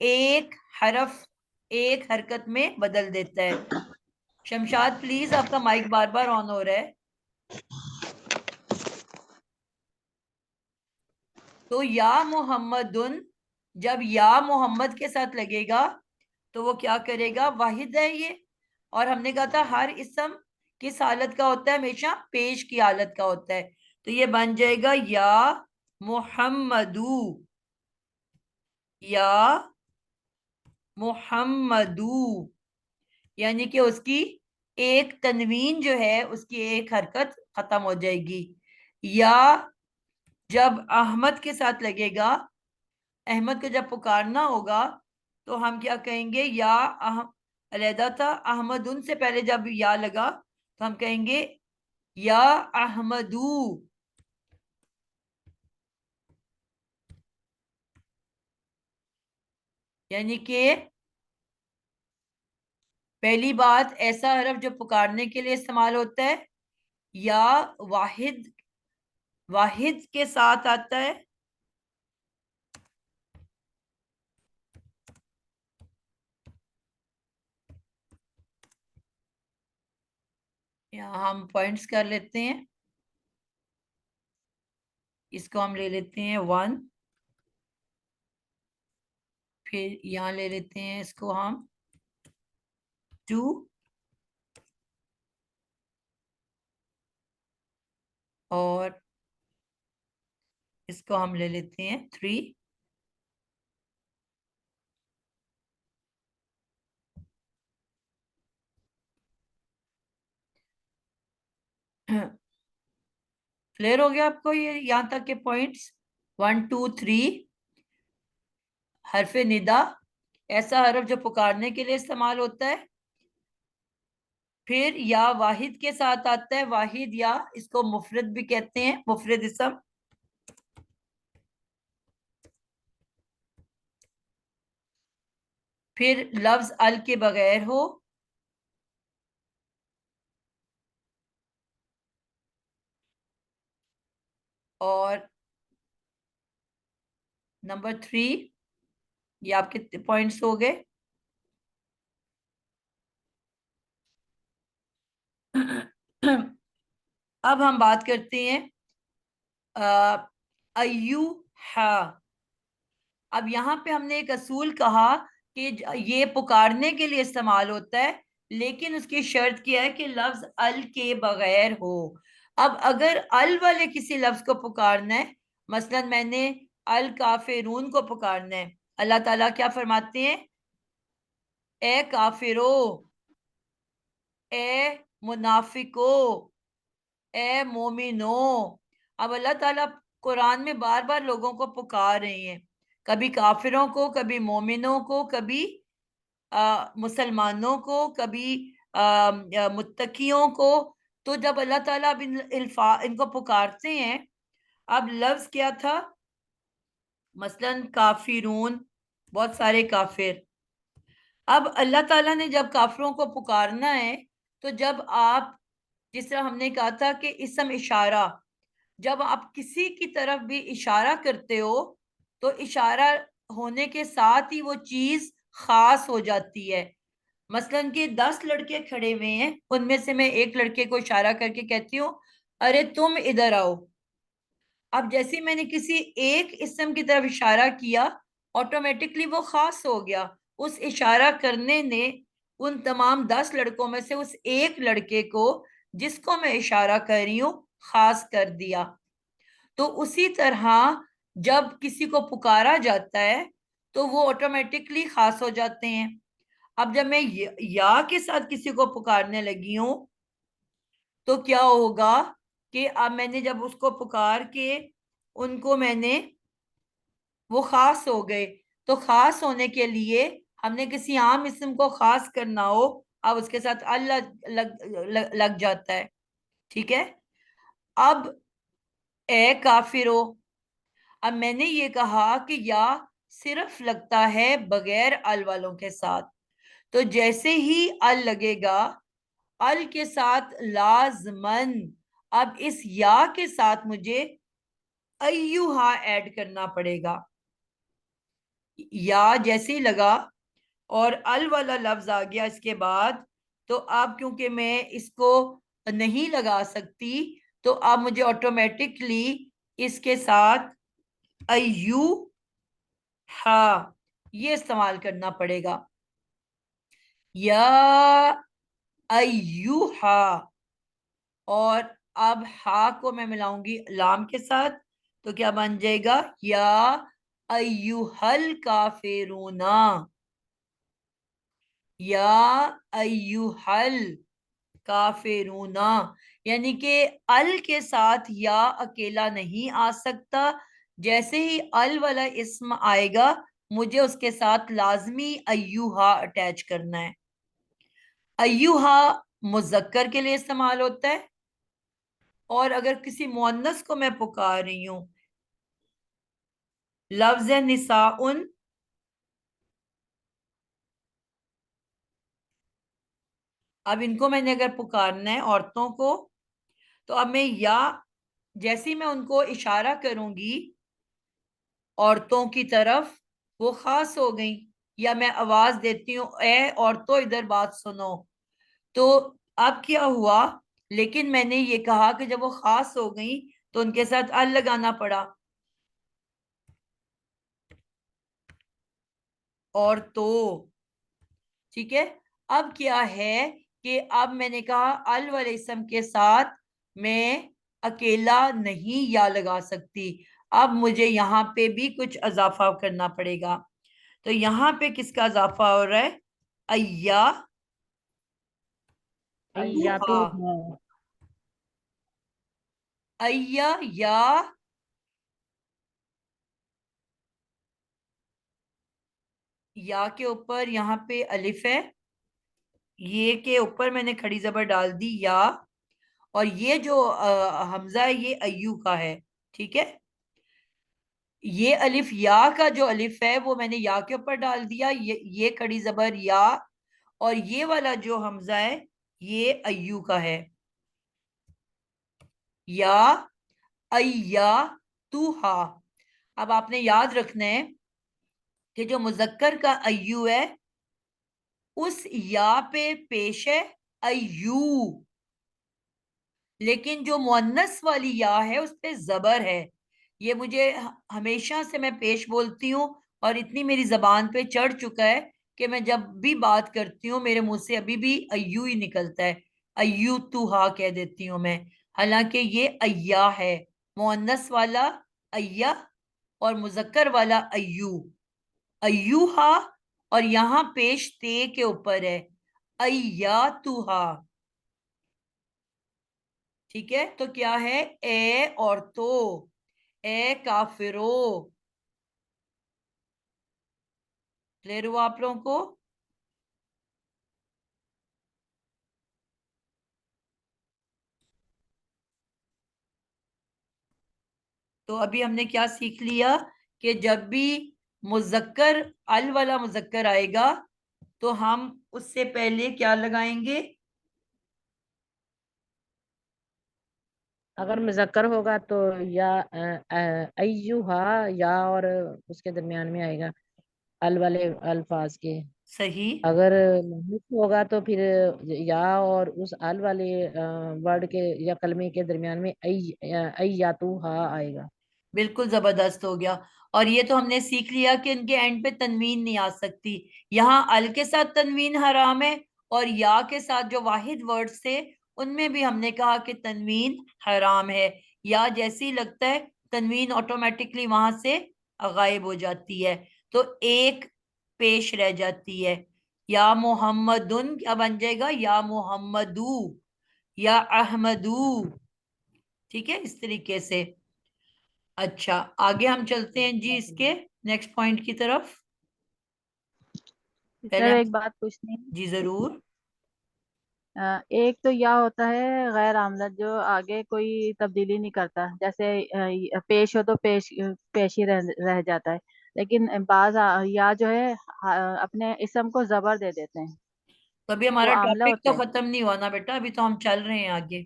ایک حرف ایک حرکت میں بدل دیتا ہے. شمشاد پلیز آپ کا مائک بار بار آن ہو رہا ہے. تو یا محمد جب یا محمد کے ساتھ لگے گا تو وہ کیا کرے گا؟ واحد ہے یہ. اور ہم نے کہا تھا ہر اسم کس حالت کا ہوتا ہے؟ ہمیشہ پیش کی حالت کا ہوتا ہے. تو یہ بن جائے گا یا محمدو، یا محمدو، یعنی کہ اس کی ایک تنوین جو ہے اس کی ایک حرکت ختم ہو جائے گی. یا جب احمد کے ساتھ لگے گا، احمد کو جب پکارنا ہوگا تو ہم کیا کہیں گے؟ یا علیحدہ تھا، احمد ان سے پہلے جب یا لگا تو ہم کہیں گے یا احمدو. یعنی کہ پہلی بات ایسا حرف جو پکارنے کے لیے استعمال ہوتا ہے یا واحد کے ساتھ آتا ہے، یہاں ہم پوائنٹس کر لیتے ہیں. اس کو ہم لے لیتے ہیں 1، پھر یہاں لے لیتے ہیں اس کو ہم 2، اور اس کو ہم لے لیتے ہیں 3. کلیئر ہو گیا آپ کو یہ یہاں تک کے پوائنٹس؟ 1 2 3 حرف ندا ایسا حرف جو پکارنے کے لیے استعمال ہوتا ہے، پھر یا واحد کے ساتھ آتا ہے، واحد یا اس کو مفرد بھی کہتے ہیں، مفرد اسم. پھر لفظ ال کے بغیر ہو، اور نمبر 3 یہ آپ کے پوائنٹس ہو گئے. اب ہم بات کرتے ہیں ایوہا. اب یہاں پہ ہم نے ایک اصول کہا کہ یہ پکارنے کے لیے استعمال ہوتا ہے، لیکن اس کی شرط کیا ہے کہ لفظ ال کے بغیر ہو. اب اگر ال والے کسی لفظ کو پکارنا ہے، مثلا میں نے الکافرون کو پکارنا ہے، اللہ تعالیٰ کیا فرماتے ہیں؟ اے کافرو، اے منافقو، اے مومنو. اب اللہ تعالیٰ قرآن میں بار بار لوگوں کو پکار رہے ہیں، کبھی کافروں کو، کبھی مومنوں کو، کبھی مسلمانوں کو، کبھی متقیوں کو. تو جب اللہ تعالیٰ اب ان کو پکارتے ہیں، اب لفظ کیا تھا؟ مثلا کافرون، بہت سارے کافر. اب اللہ تعالیٰ نے جب کافروں کو پکارنا ہے تو جب آپ، جس طرح ہم نے کہا تھا کہ اسم اشارہ، جب آپ کسی کی طرف بھی اشارہ کرتے ہو تو اشارہ ہونے کے ساتھ ہی وہ چیز خاص ہو جاتی ہے. مثلا کہ 10 لڑکے کھڑے ہوئے ہیں، ان میں سے میں ایک لڑکے کو اشارہ کر کے کہتی ہوں ارے تم ادھر آؤ. اب جیسے میں نے کسی ایک اسم کی طرف اشارہ کیا، آٹومیٹکلی وہ خاص ہو گیا. اس اشارہ کرنے نے ان تمام 10 لڑکوں میں سے اس ایک لڑکے کو جس کو میں اشارہ کر رہی ہوں خاص کر دیا. تو اسی طرح جب کسی کو پکارا جاتا ہے تو وہ آٹومیٹکلی خاص ہو جاتے ہیں. اب جب میں یا کے ساتھ کسی کو پکارنے لگی ہوں تو کیا ہوگا کہ اب میں نے جب اس کو پکار کے ان کو میں نے، وہ خاص ہو گئے. تو خاص ہونے کے لیے ہم نے کسی عام اسم کو خاص کرنا ہو، اب اس کے ساتھ اللہ لگ جاتا ہے. ٹھیک ہے. اب اے کافرو، اب میں نے یہ کہا کہ یا صرف لگتا ہے بغیر ال والوں کے ساتھ. تو جیسے ہی ال لگے گا، ال کے ساتھ لازمن اب اس یا کے ساتھ مجھے ایوہا ایڈ کرنا پڑے گا. یا جیسے ہی لگا اور ال والا لفظ آ گیا اس کے بعد، تو اب کیونکہ میں اس کو نہیں لگا سکتی، تو اب مجھے آٹومیٹکلی اس کے ساتھ ایو ہا یہ استعمال کرنا پڑے گا. یا ایو ہا، اور اب ہا کو میں ملاؤں گی لام کے ساتھ، تو کیا بن جائے گا؟ یا ایوہل کافرون، یا ایوہل کافرون، یعنی کہ ال کے ساتھ یا اکیلا نہیں آ سکتا. جیسے ہی ال والا اسم آئے گا مجھے اس کے ساتھ لازمی ایوہا اٹیچ کرنا ہے. ایوہا مذکر کے لیے استعمال ہوتا ہے، اور اگر کسی مؤنث کو میں پکار رہی ہوں، لفظ نساء، اب ان کو میں نے اگر پکارنا ہے عورتوں کو، تو اب میں یا جیسے میں ان کو اشارہ کروں گی عورتوں کی طرف، وہ خاص ہو گئیں، یا میں آواز دیتی ہوں اے عورتوں ادھر بات سنو، تو اب کیا ہوا؟ لیکن میں نے یہ کہا کہ جب وہ خاص ہو گئیں تو ان کے ساتھ ال لگانا پڑا. اور تو ٹھیک ہے. اب کیا ہے کہ اب میں نے کہا ال والے اسم کے ساتھ میں اکیلا نہیں یا لگا سکتی، اب مجھے یہاں پہ بھی کچھ اضافہ کرنا پڑے گا. تو یہاں پہ کس کا اضافہ ہو رہا ہے؟ ایا یا تو ایا یا یا کے اوپر یہاں پہ الف ہے، یہ کے اوپر میں نے کھڑی زبر ڈال دی یا، اور یہ جو حمزہ ہے یہ ایو کا ہے. ٹھیک ہے، یہ الف یا کا جو الف ہے وہ میں نے یا کے اوپر ڈال دیا، یہ کھڑی زبر یا، اور یہ والا جو حمزہ ہے یہ ایو کا ہے. یا ایا تو ہا. اب آپ نے یاد رکھنا ہے کہ جو مذکر کا ایو ہے اس یا پہ پیش ہے ایو، لیکن جو مؤنث والی یا ہے اس پہ زبر ہے. یہ مجھے ہمیشہ سے میں پیش بولتی ہوں، اور اتنی میری زبان پہ چڑھ چکا ہے کہ میں جب بھی بات کرتی ہوں میرے منہ سے ابھی بھی ایو ہی نکلتا ہے، ایو تو ہا کہہ دیتی ہوں میں، حالانکہ یہ ایا ہے، مؤنث والا ایا اور مذکر والا ایو. ایو ہا، اور یہاں پیش تے کے اوپر ہے ایا تو ہا. ٹھیک ہے، تو کیا ہے؟ اے عورتو، اے کافرو. کلیئر ہوا آپ لوگوں کو؟ تو ابھی ہم نے کیا سیکھ لیا کہ جب بھی مذکر ال والا مذکر آئے گا تو ہم اس سے پہلے کیا لگائیں گے؟ اگر مذکر ہوگا تو یا ایوہا یا اور اس کے درمیان میں آئے گا ال والے الفاظ کے. صحیح، اگر مؤنث ہوگا تو پھر یا اور اس ال والے ورڈ کے یا کلمے کے درمیان میں ای یا تو ہا آئے گا. بالکل زبردست ہو گیا. اور یہ تو ہم نے سیکھ لیا کہ ان کے اینڈ پہ تنوین نہیں آ سکتی. یہاں ال کے ساتھ تنوین حرام ہے، اور یا کے ساتھ جو واحد ورڈز تھے ان میں بھی ہم نے کہا کہ تنوین حرام ہے. یا جیسی لگتا ہے تنوین آٹومیٹکلی وہاں سے غائب ہو جاتی ہے، تو ایک پیش رہ جاتی ہے. یا محمدن کیا بن جائے گا؟ یا محمدو، یا احمدو. ٹھیک ہے، اس طریقے سے. اچھا، آگے ہم چلتے ہیں جی اس کے نیکسٹ پوائنٹ کی طرف. پہلے سر ایک بات پوچھنی جی ضرور. ایک تو یا ہوتا ہے غیر آمدہ جو آگے کوئی تبدیلی نہیں کرتا، جیسے پیش ہو تو پیش ہی رہ جاتا ہے، لیکن بعض یا جو ہے اپنے اسم کو زبر دے دیتے ہیں، تو ابھی وہ ہمارا عاملہ ٹاپک تو ہوتے ہیں. ختم نہیں ہوا نا بیٹا، ابھی تو ہم چل رہے ہیں آگے.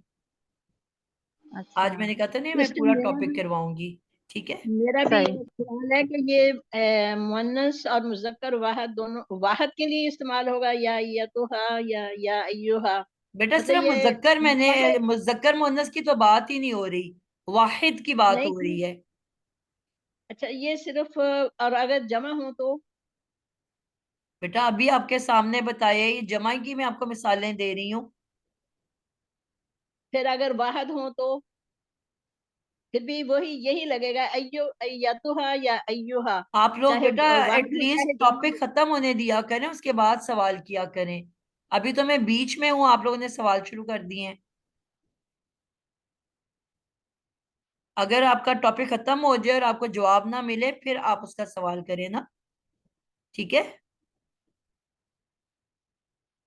اچھا، آج میں نے کہا تھا نہیں میں اس پورا لیے ٹاپک کرواؤں گی. ٹھیک ہے. میرا بھی صحیح. ایک سوال ہے کہ یہ مؤنث اور مذکر واحد دونوں واحد کے لیے استعمال ہوگا یا ایتھا یا ایھا؟ بیٹا مطلب صرف یہ مذکر، میں نے جمع میں مذکر مؤنث کی تو بات ہی نہیں ہو رہی، واحد کی بات ہو نہیں. رہی ہے. اچھا یہ صرف اور اگر جمع ہو تو؟ بیٹا ابھی آپ کے سامنے بتایا، یہ جمع کی میں آپ کو مثالیں دے رہی ہوں. پھر اگر واحد ہو تو پھر بھی وہی یہی لگے گا ایتھا یا ایھا، آپ لوگ چاہے بیٹا ایٹ واحد ہو لیسٹ چاہے جمع ٹاپک ہو. ختم ہونے دیا کریں، اس کے بعد سوال کیا کریں. ابھی تو میں بیچ میں ہوں، آپ لوگوں نے سوال شروع کر دیے ہیں. اگر آپ کا ٹاپک ختم ہو جائے اور آپ کو جواب نہ ملے پھر آپ اس کا سوال کریں نا. ٹھیک ہے،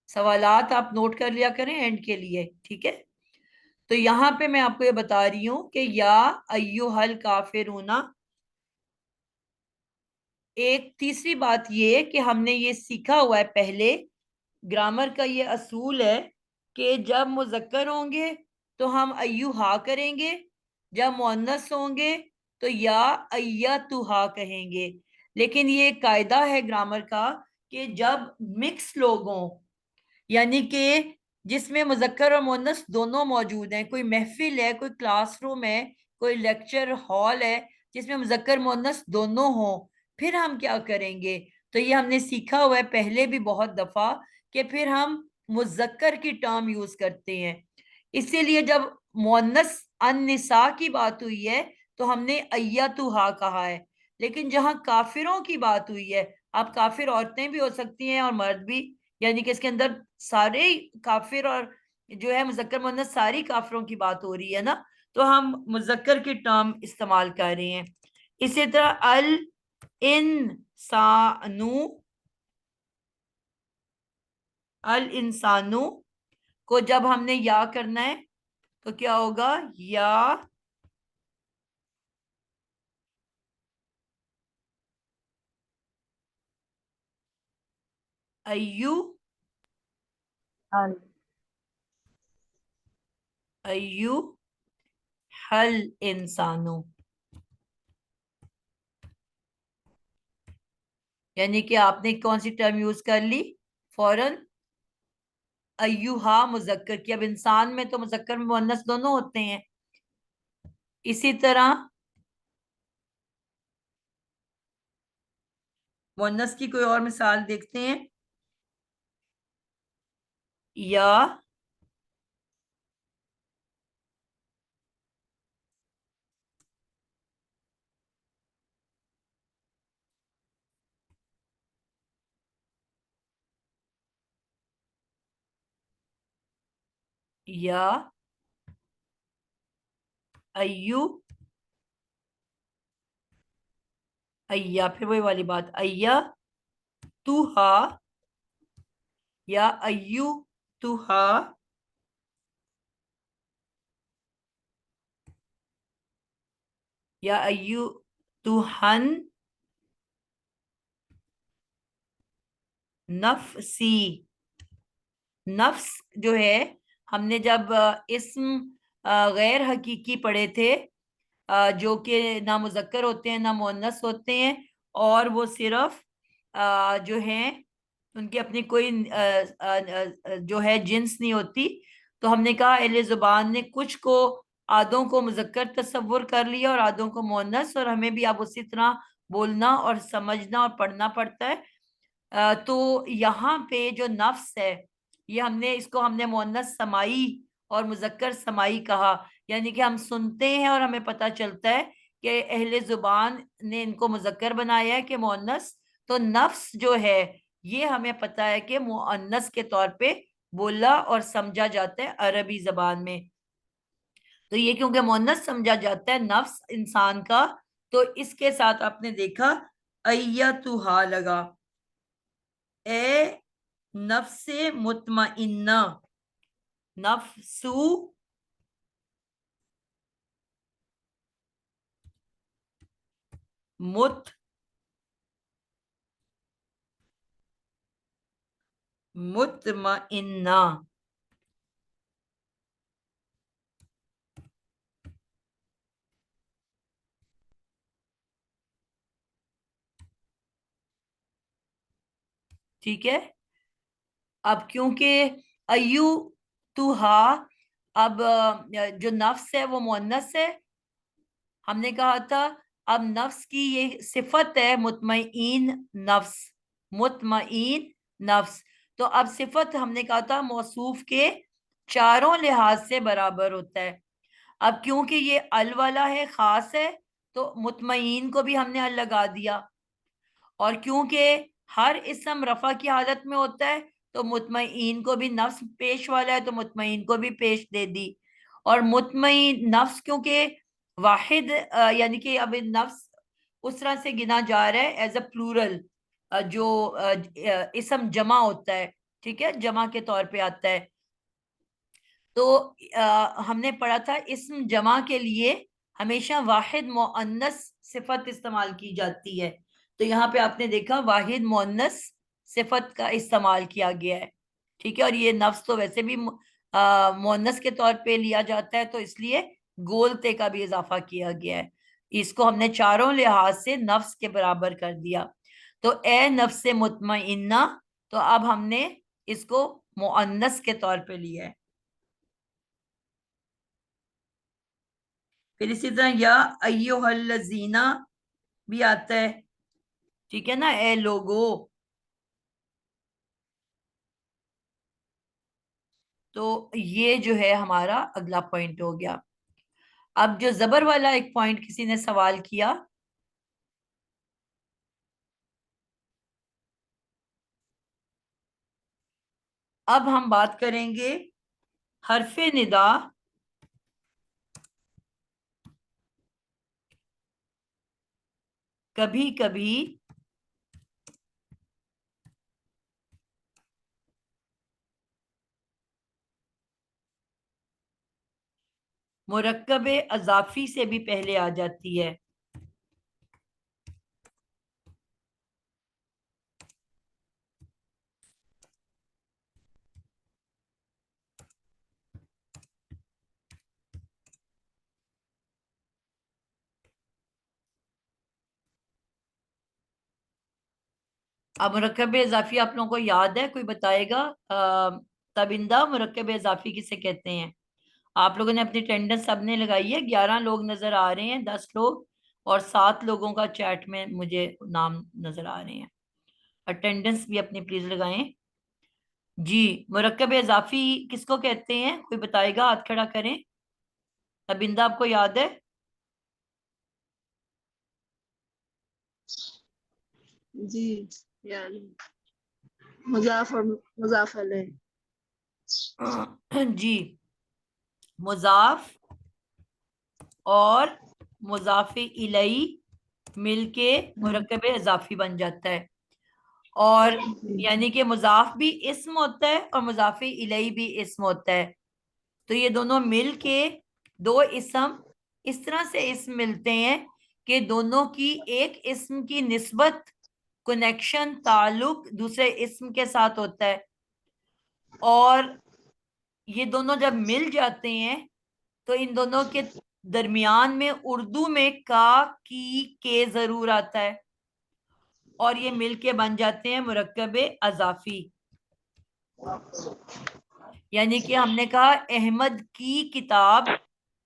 سوالات آپ نوٹ کر لیا کریں اینڈ کے لیے. ٹھیک ہے، تو یہاں پہ میں آپ کو یہ بتا رہی ہوں کہ یا ایھا الکافرون. ایک تیسری بات یہ کہ ہم نے یہ سیکھا ہوا ہے پہلے، گرامر کا یہ اصول ہے کہ جب مذکر ہوں گے تو ہم ایھا کریں گے، جب مؤنث ہوں گے تو یا ایتھا کہیں گے. لیکن یہ ایک قاعدہ ہے گرامر کا کہ جب مکس لوگ ہوں، یعنی کہ جس میں مذکر اور مؤنث دونوں موجود ہیں، کوئی محفل ہے، کوئی کلاس روم ہے، کوئی لیکچر ہال ہے جس میں مذکر مؤنث دونوں ہوں، پھر ہم کیا کریں گے؟ تو یہ ہم نے سیکھا ہوا ہے پہلے بھی بہت دفعہ کہ پھر ہم مذکر کی ٹرم یوز کرتے ہیں. اسی لیے جب مؤنث النساء کی بات ہوئی ہے تو ہم نے ایتھا کہا ہے. لیکن جہاں کافروں کی بات ہوئی ہے، آپ کافر عورتیں بھی ہو سکتی ہیں اور مرد بھی، یعنی کہ اس کے اندر سارے کافر اور جو ہے مذکر مؤنث ساری کافروں کی بات ہو رہی ہے نا، تو ہم مذکر کی ٹرم استعمال کر رہے ہیں. اسی طرح الانسانو کو جب ہم نے یا کرنا ہے تو کیا ہوگا؟ یا ایو ایو حل انسانو، یعنی کہ آپ نے کون سی ٹرم یوز کر لی فوراً؟ ایوہا مذکر کی. اب انسان میں تو مذکر مؤنث دونوں ہوتے ہیں. اسی طرح مؤنث کی کوئی اور مثال دیکھتے ہیں. یا یا ایو ایا، پھر وہی والی بات، ایا توہا یا ایو توہا یا ایو توہن نفسی. نفس جو ہے ہم نے جب اسم غیر حقیقی پڑھے تھے جو کہ نہ مذکر ہوتے ہیں نہ مؤنث ہوتے ہیں، اور وہ صرف جو ہیں ان کی اپنی کوئی جو ہے جنس نہیں ہوتی. تو ہم نے کہا اہل زبان نے کچھ کو آدھوں کو مذکر تصور کر لیا اور آدھوں کو مؤنث، اور ہمیں بھی اب اسی طرح بولنا اور سمجھنا اور پڑھنا پڑتا ہے. تو یہاں پہ جو نفس ہے یہ ہم نے مؤنث سمائی اور مذکر سمائی کہا، یعنی کہ ہم سنتے ہیں اور ہمیں پتہ چلتا ہے کہ اہل زبان نے ان کو مذکر بنایا ہے کہ مؤنث. تو نفس جو ہے یہ ہمیں پتہ ہے کہ مؤنث کے طور پہ بولا اور سمجھا جاتا ہے عربی زبان میں. تو یہ کیونکہ مؤنث سمجھا جاتا ہے نفس انسان کا، تو اس کے ساتھ آپ نے دیکھا ایتھا لگا. اے نفس مطمئنہ، نفسو مطمئنہ. ٹھیک ہے. اب کیونکہ ایو تو ہا، اب جو نفس ہے وہ مؤنث ہے، ہم نے کہا تھا اب نفس کی یہ صفت ہے مطمئن نفس، مطمئن نفس. تو اب صفت ہم نے کہا تھا موصوف کے چاروں لحاظ سے برابر ہوتا ہے. اب کیونکہ یہ ال والا ہے، خاص ہے، تو مطمئن کو بھی ہم نے ال لگا دیا. اور کیونکہ ہر اسم رفع کی حالت میں ہوتا ہے تو مطمئن کو بھی نفس پیش والا ہے تو مطمئن کو بھی پیش دے دی. اور مطمئن نفس کیونکہ واحد یعنی کہ اب نفس اس طرح سے گنا جا رہا ہے ایز اے پلورل، جو اسم جمع ہوتا ہے، ٹھیک ہے، جمع کے طور پہ آتا ہے. تو ہم نے پڑھا تھا اسم جمع کے لیے ہمیشہ واحد مؤنث صفت استعمال کی جاتی ہے. تو یہاں پہ آپ نے دیکھا واحد مؤنث صفت کا استعمال کیا گیا ہے، ٹھیک ہے. اور یہ نفس تو ویسے بھی مؤنث کے طور پہ لیا جاتا ہے، تو اس لیے گولتے کا بھی اضافہ کیا گیا ہے. اس کو ہم نے چاروں لحاظ سے نفس کے برابر کر دیا. تو اے نفس مطمئنہ، تو اب ہم نے اس کو مؤنث کے طور پہ لیا ہے. پھر اسی طرح یا ایھا الذین بھی آتا ہے، ٹھیک ہے نا، اے لوگو. تو یہ جو ہے ہمارا اگلا پوائنٹ ہو گیا. اب جو زبر والا ایک پوائنٹ کسی نے سوال کیا، اب ہم بات کریں گے حرف ندا کبھی کبھی مرکب اضافی سے بھی پہلے آ جاتی ہے. اب مرکب اضافی آپ لوگوں کو یاد ہے؟ کوئی بتائے گا؟ تبندہ مرکب اضافی کسے کہتے ہیں؟ آپ لوگوں نے اپنی اٹینڈنس سب نے لگائی ہے، 11 لوگ نظر آ رہے ہیں، 10 لوگ، اور 7 لوگوں کا چیٹ میں مجھے نام نظر آ رہے ہیں. اٹینڈنس بھی اپنی پلیز لگائیں. جی، مرکب اضافی کس کو کہتے ہیں؟ کوئی بتائے گا؟ ہاتھ کھڑا کریں. تبندہ آپ کو یاد ہے؟ جی یعنی مضاف اور مضاف علیہ. جی، مضاف اور مضاف الیہ مل کے مرکب اضافی بن جاتا ہے. اور یعنی کہ مضاف بھی اسم ہوتا ہے اور مضاف الیہ بھی اسم ہوتا ہے. تو یہ دونوں مل کے دو اسم اس طرح سے اسم ملتے ہیں کہ دونوں کی ایک اسم کی نسبت، کنیکشن، تعلق دوسرے اسم کے ساتھ ہوتا ہے. اور یہ دونوں جب مل جاتے ہیں تو ان دونوں کے درمیان میں اردو میں کا، کی، کے ضرور آتا ہے، اور یہ مل کے بن جاتے ہیں مرکب اضافی. یعنی کہ ہم نے کہا احمد کی کتاب،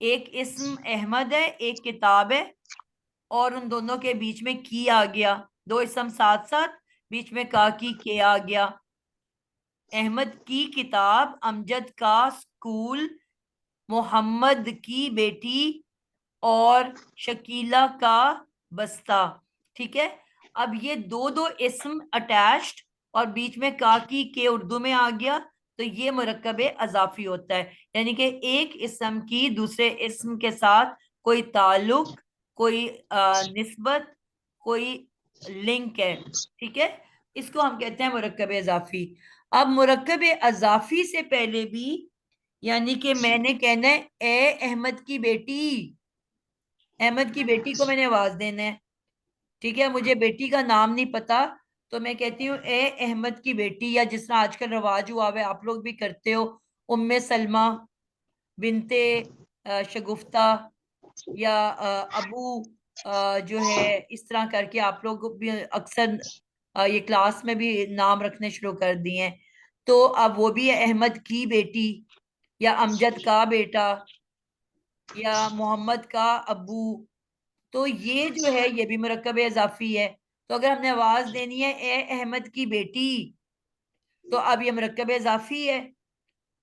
ایک اسم احمد ہے، ایک کتاب ہے، اور ان دونوں کے بیچ میں کی آ گیا، دو اسم ساتھ ساتھ، بیچ میں کا، کی، کے آ گیا. احمد کی کتاب، امجد کا اسکول، محمد کی بیٹی، اور شکیلہ کا بستہ. ٹھیک ہے. اب یہ دو اسم اٹیچڈ اور بیچ میں کا، کی، کے اردو میں آ گیا، تو یہ مرکب اضافی ہوتا ہے. یعنی کہ ایک اسم کی دوسرے اسم کے ساتھ کوئی تعلق، کوئی نسبت، کوئی لنک ہے. ٹھیک ہے. اس کو ہم کہتے ہیں مرکب اضافی. اب مرکب اضافی سے پہلے بھی، یعنی کہ میں نے کہنا ہے اے احمد کی بیٹی، احمد کی بیٹی کو میں نے آواز دینا ہے. ٹھیک ہے. مجھے بیٹی کا نام نہیں پتا تو میں کہتی ہوں اے احمد کی بیٹی، یا جس طرح آج کل رواج ہوا ہے آپ لوگ بھی کرتے ہو، ام سلمہ بنت شگفتہ، یا ابو جو ہے، اس طرح کر کے آپ لوگ بھی اکثر یہ کلاس میں بھی نام رکھنے شروع کر دیے ہیں. تو اب وہ بھی ہے احمد کی بیٹی یا امجد کا بیٹا یا محمد کا ابو. تو یہ جو ہے یہ بھی مرکب اضافی ہے. تو اگر ہم نے آواز دینی ہے اے احمد کی بیٹی تو اب یہ مرکب اضافی ہے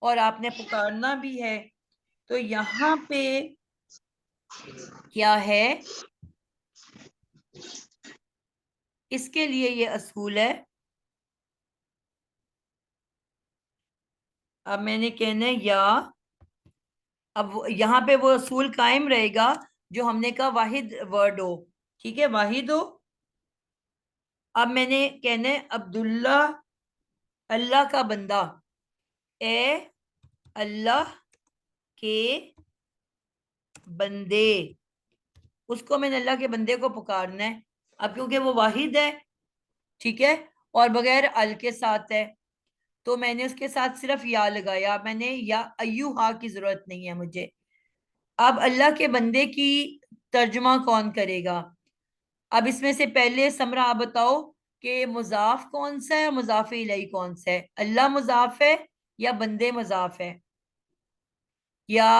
اور آپ نے پکارنا بھی ہے. تو یہاں پہ کیا ہے, اس کے لیے یہ اصول ہے. اب میں نے کہنا ہے یا, اب یہاں پہ وہ اصول قائم رہے گا جو ہم نے کہا واحد ورڈ ہو. ٹھیک ہے, واحد ہو. اب میں نے کہنا ہے عبداللہ اللہ کا بندہ, اے اللہ کے بندے, اس کو میں نے اللہ کے بندے کو پکارنا ہے. اب کیونکہ وہ واحد ہے, ٹھیک ہے, اور بغیر ال کے ساتھ ہے, تو میں نے اس کے ساتھ صرف یا لگایا. میں نے یا ایوہا کی ضرورت نہیں ہے مجھے. اب اللہ کے بندے کی ترجمہ کون کرے گا؟ اب اس میں سے پہلے سمرہ آپ بتاؤ کہ مضاف کون سا ہے اور مضاف الیہ کون سا ہے؟ اللہ مضاف ہے یا بندے مضاف ہے, یا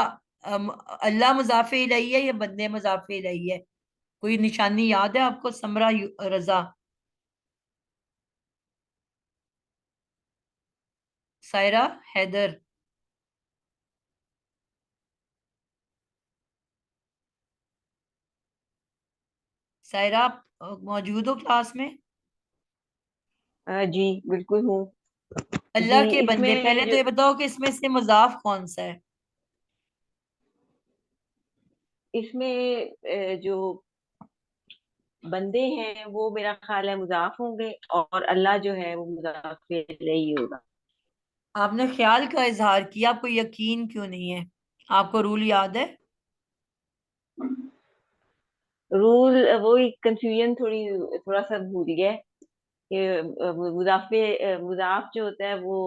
اللہ مضاف الیہ ہے یا بندے مضاف الیہ ہے؟ کوئی نشانی یاد ہے آپ کو سمرہ رضا؟ سائرہ حیدر؟ سائرہ آپ موجود ہو کلاس میں؟ جی بالکل ہوں. اللہ جی کے اس بندے, میں پہلے تو یہ بتاؤ کہ اس میں سے مضاف کون سا ہے؟ اس میں جو بندے ہیں وہ میرا خیال ہے مضاف ہوں گے اور اللہ جو ہے وہ مضاف الیہ ہوگا. آپ نے خیال کا اظہار کیا, آپ کو یقین کیوں نہیں ہے؟ آپ کو رول یاد ہے؟ رول وہی کنفیوژن تھوڑا سا بھول گیا کہ مضاف جو ہوتا ہے وہ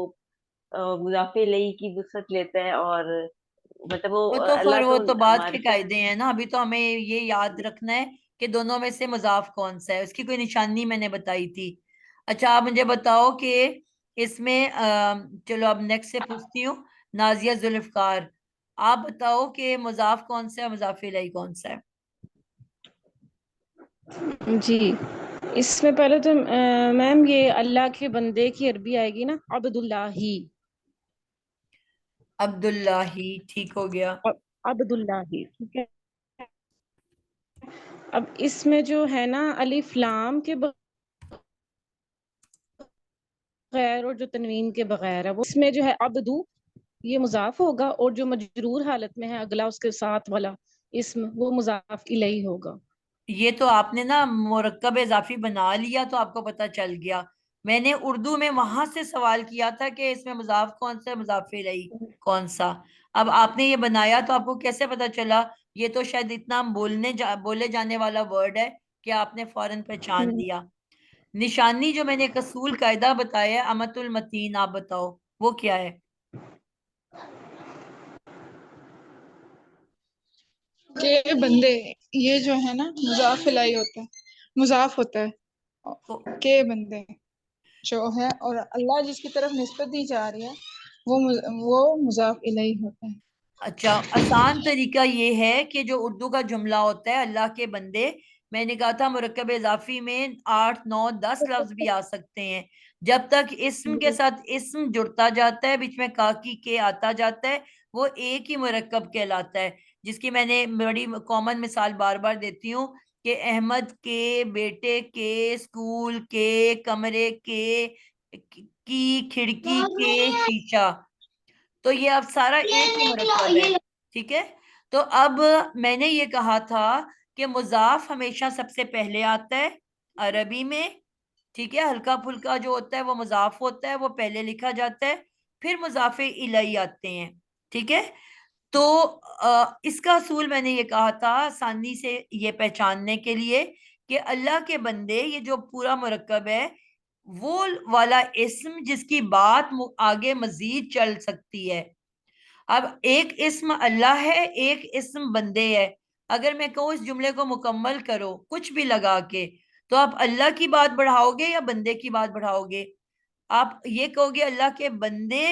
مضاف الیہ کی وسعت لیتا ہے, اور مطلب وہ تو بعد کے قاعدے ہیں نا. ابھی تو ہمیں یہ یاد رکھنا ہے کہ دونوں میں سے مضاف کون سا ہے. اس کی کوئی نشانی میں نے بتائی تھی. اچھا آپ مجھے بتاؤ کہ اس میں چلو اب نیکسٹ سے پوچھتی ہوں, نازیہ ذوالفقار, آپ بتاؤ کہ مضاف کون سا ہے, مضاف الیہ کون سا ہے؟ جی اس میں پہلے تو میم یہ اللہ کے بندے کی عربی آئے گی نا, عبداللہ. عبداللہ ہی, ٹھیک ہو گیا. عبداللہ, ٹھیک ہے. اب اس میں جو ہے نا الف لام کے بغیر اور جو تنوین کے بغیر ہے, وہ اس میں جو ہے عبدو یہ مضاف ہوگا, اور جو مجرور حالت میں ہے اگلا اس کے ساتھ والا اسم وہ مضاف الیہ ہوگا. یہ تو آپ نے نا مرکب اضافی بنا لیا تو آپ کو پتہ چل گیا. میں نے اردو میں وہاں سے سوال کیا تھا کہ اس میں مضاف کون سا ہے, مضاف الیہ کون سا. اب آپ نے یہ بنایا تو آپ کو کیسے پتہ چلا؟ یہ تو شاید اتنا بولے جانے والا ورڈ ہے کہ آپ نے فوراً پہچان لیا. نشانی جو میں نے ایک اصول قاعدہ بتایا ہے امت المتین, آپ بتاؤ وہ کیا ہے؟ کہ بندے یہ جو ہے نا مضاف الیہ ہوتا ہے, مضاف ہوتا تو ہے کہ بندے جو ہے, اور اللہ جس کی طرف نسبت دی جا رہی ہے وہ مضاف الیہ ہوتا ہے. اچھا, آسان طریقہ یہ ہے کہ جو اردو کا جملہ ہوتا ہے اللہ کے بندے, میں نے کہا تھا مرکب اضافی میں 8 9 10 لفظ بھی آ سکتے ہیں. جب تک اسم کے ساتھ اسم جڑتا جاتا ہے, بیچ میں کاکی کے آتا جاتا ہے, وہ ایک ہی مرکب کہلاتا ہے. جس کی میں نے بڑی کامن مثال بار بار دیتی ہوں کہ احمد کے, بیٹے کے, اسکول کے, کمرے کے, کی, کھڑکی کے, شیشہ. تو یہ اب سارا ایک ہی مرکب ہے, ٹھیک ہے. تو اب میں نے یہ کہا تھا کہ مضاف ہمیشہ سب سے پہلے آتا ہے عربی میں, ٹھیک ہے. ہلکا پھلکا جو ہوتا ہے وہ مضاف ہوتا ہے, وہ پہلے لکھا جاتا ہے, پھر مضاف الیہ آتے ہیں, ٹھیک ہے. تو اس کا اصول میں نے یہ کہا تھا آسانی سے یہ پہچاننے کے لیے کہ اللہ کے بندے, یہ جو پورا مرکب ہے وہ والا اسم جس کی بات آگے مزید چل سکتی ہے. اب ایک اسم اللہ ہے, ایک اسم بندے ہے. اگر میں کہوں اس جملے کو مکمل کرو کچھ بھی لگا کے, تو آپ اللہ کی بات بڑھاؤ گے یا بندے کی بات بڑھاؤ گے؟ آپ یہ کہو گے اللہ کے بندے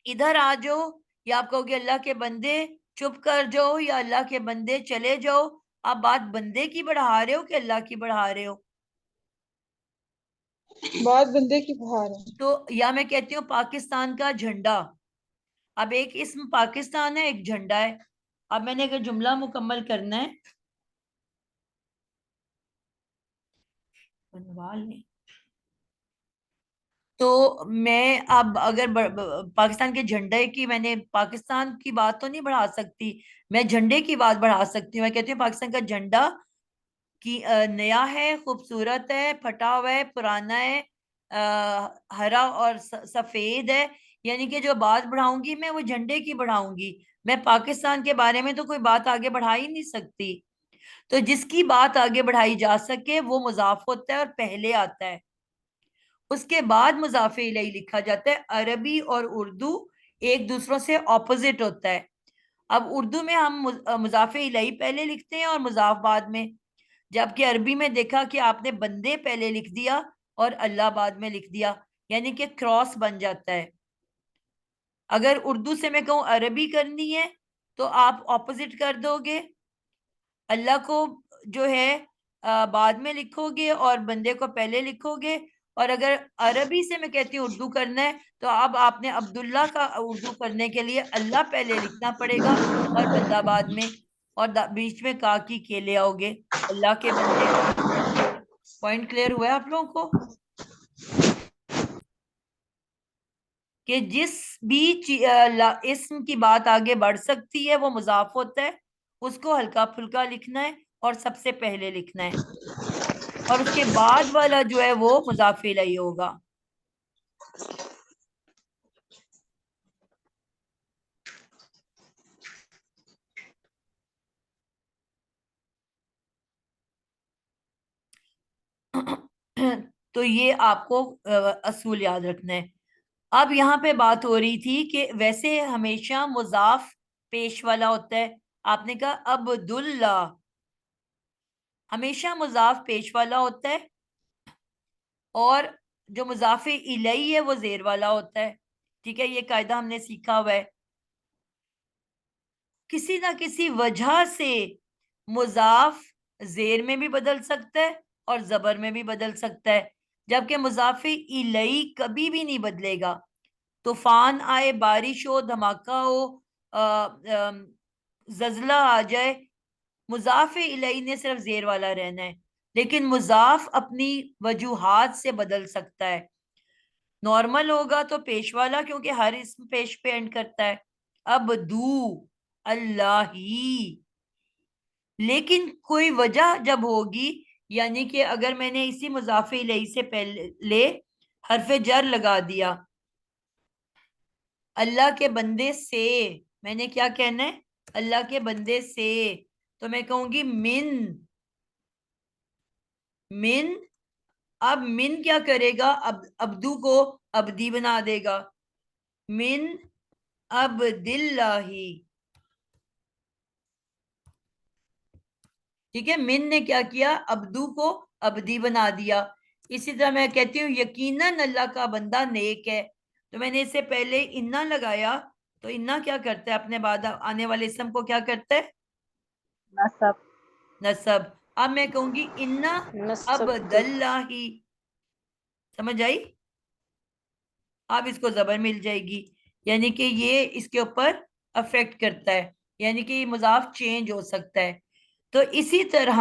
ادھر آ جاؤ، یا آپ کہو گے اللہ کے بندے چپ کر جاؤ، یا اللہ کے بندے چلے جاؤ؟ آپ بات بندے کی بڑھا رہے ہو کہ اللہ کی بڑھا رہے ہو؟ بات بندے کی بہار ہے. تو یا میں کہتی ہوں پاکستان کا جھنڈا. اب ایک اسم پاکستان ہے، ایک جھنڈا ہے. اب میں نے اگر جملہ مکمل کرنا ہے تو میں اب اگر پاکستان کے جھنڈے کی، میں نے پاکستان کی بات تو نہیں بڑھا سکتی، میں جھنڈے کی بات بڑھا سکتی ہوں. میں کہتی ہوں پاکستان کا جھنڈا کی نیا ہے، خوبصورت ہے، پھٹا ہوا ہے، پرانا ہے، ہرا اور سفید ہے. یعنی کہ جو بات بڑھاؤں گی میں وہ جھنڈے کی بڑھاؤں گی. میں پاکستان کے بارے میں تو کوئی بات آگے بڑھا ہی نہیں سکتی. تو جس کی بات آگے بڑھائی جا سکے وہ مضاف ہوتا ہے اور پہلے آتا ہے. اس کے بعد مضاف الیہ لکھا جاتا ہے. عربی اور اردو ایک دوسروں سے اپوزٹ ہوتا ہے. اب اردو میں ہم مضاف الیہ پہلے لکھتے ہیں اور مضاف بعد میں، جبکہ عربی میں دیکھا کہ آپ نے بندے پہلے لکھ دیا اور اللہ بعد میں لکھ دیا، یعنی کہ کراس بن جاتا ہے. اگر اردو سے میں کہوں عربی کرنی ہے تو آپ اپوزٹ کر دو گے، اللہ کو جو ہے بعد میں لکھو گے اور بندے کو پہلے لکھو گے. اور اگر عربی سے میں کہتی ہوں اردو کرنا ہے تو اب آپ نے عبداللہ کا اردو کرنے کے لیے اللہ پہلے لکھنا پڑے گا اور بندہ بعد میں، اور بیچ میں کا کی کے لے آؤ گے اللہ کے بندے. پوائنٹ کلیئر ہوا ہے آپ لوگوں کو کہ جس بھی اسم کی بات آگے بڑھ سکتی ہے وہ مضاف ہوتا ہے، اس کو ہلکا پھلکا لکھنا ہے اور سب سے پہلے لکھنا ہے، اور اس کے بعد والا جو ہے وہ مضاف الیہ ہوگا. تو یہ آپ کو اصول یاد رکھنا ہے. اب یہاں پہ بات ہو رہی تھی کہ ویسے ہمیشہ مضاف پیش والا ہوتا ہے. آپ نے کہا عبداللہ، ہمیشہ مضاف پیش والا ہوتا ہے، اور جو مضاف الیہ ہے وہ زیر والا ہوتا ہے. ٹھیک ہے، یہ قاعدہ ہم نے سیکھا ہوا ہے. کسی نہ کسی وجہ سے مضاف زیر میں بھی بدل سکتا ہے اور زبر میں بھی بدل سکتا ہے، جبکہ مضاف الیہ کبھی بھی نہیں بدلے گا. طوفان آئے، بارش ہو، دھماکہ ہو، زلزلہ آ جائے، مضاف الیہ نے صرف زیر والا رہنا ہے. لیکن مضاف اپنی وجوہات سے بدل سکتا ہے. نارمل ہوگا تو پیش والا، کیونکہ ہر اسم پیش پہ اینڈ کرتا ہے، عبدو اللہ ہی. لیکن کوئی وجہ جب ہوگی، یعنی کہ اگر میں نے اسی مضاف الیہ سے پہلے حرف جر لگا دیا، اللہ کے بندے سے، میں نے کیا کہنا ہے؟ اللہ کے بندے سے، تو میں کہوں گی من. اب من کیا کرے گا؟ عبدو کو عبدی بنا دے گا. من عبداللہ. ٹھیک ہے، من نے کیا کیا؟ عبدو کو عبدی بنا دیا. اسی طرح میں کہتی ہوں یقیناً اللہ کا بندہ نیک ہے، تو میں نے اس سے پہلے انا لگایا، تو انا کیا کرتا ہے؟ اپنے بعد آنے والے اسم کو کیا کرتا ہے؟ نصب. اب میں کہوں گی انا عبداللہ. سمجھ آئی؟ اب اس کو زبر مل جائے گی، یعنی کہ یہ اس کے اوپر افیکٹ کرتا ہے، یعنی کہ یہ مضاف چینج ہو سکتا ہے. تو اسی طرح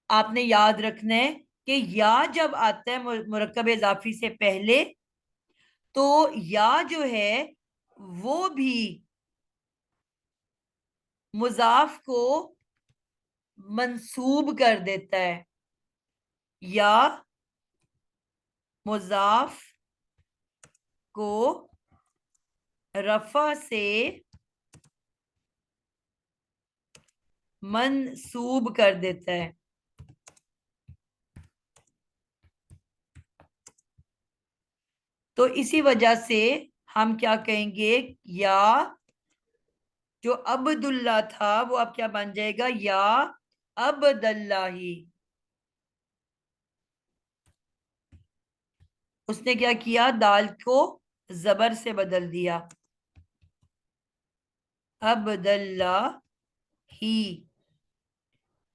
آپ نے یاد رکھنا ہے کہ یا جب آتا ہے مرکب اضافی سے پہلے، تو یا جو ہے وہ بھی مضاف کو منصوب کر دیتا ہے، یا مضاف کو رفع سے منصوب کر دیتا ہے. تو اسی وجہ سے ہم کیا کہیں گے؟ یا جو عبداللہ تھا وہ اب کیا بن جائے گا؟ یا عبداللہ، اس نے کیا کیا؟ دال کو زبر سے بدل دیا، عبداللہ ہی.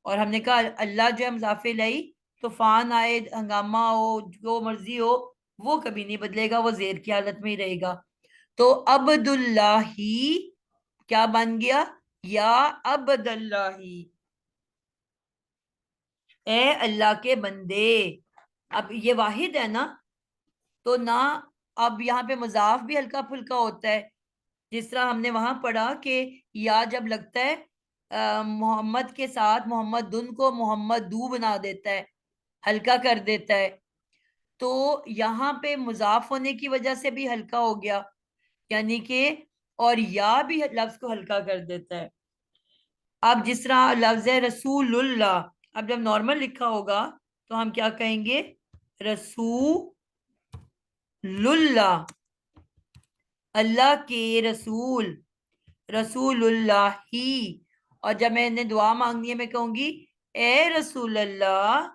اور ہم نے کہا اللہ جو ہے مضاف الیہ، طوفان آئے، ہنگامہ ہو، جو مرضی ہو، وہ کبھی نہیں بدلے گا، وہ زیر کی حالت میں ہی رہے گا. تو عبداللہ ہی کیا بن گیا؟ یا عبداللہ، اے اللہ کے بندے. اب یہ واحد ہے نا، تو نہ اب یہاں پہ مضاف بھی ہلکا پھلکا ہوتا ہے، جس طرح ہم نے وہاں پڑھا کہ یا جب لگتا ہے محمد کے ساتھ محمد دن کو محمد دو بنا دیتا ہے، ہلکا کر دیتا ہے. تو یہاں پہ مضاف ہونے کی وجہ سے بھی ہلکا ہو گیا، یعنی کہ اور یا بھی لفظ کو ہلکا کر دیتا ہے. اب جس طرح لفظ ہے رسول اللہ، اب جب نارمل لکھا ہوگا تو ہم کیا کہیں گے؟ رسول اللہ، اللہ کے رسول، رسول اللہ ہی. اور جب میں نے دعا مانگنی ہے میں کہوں گی اے رسول اللہ،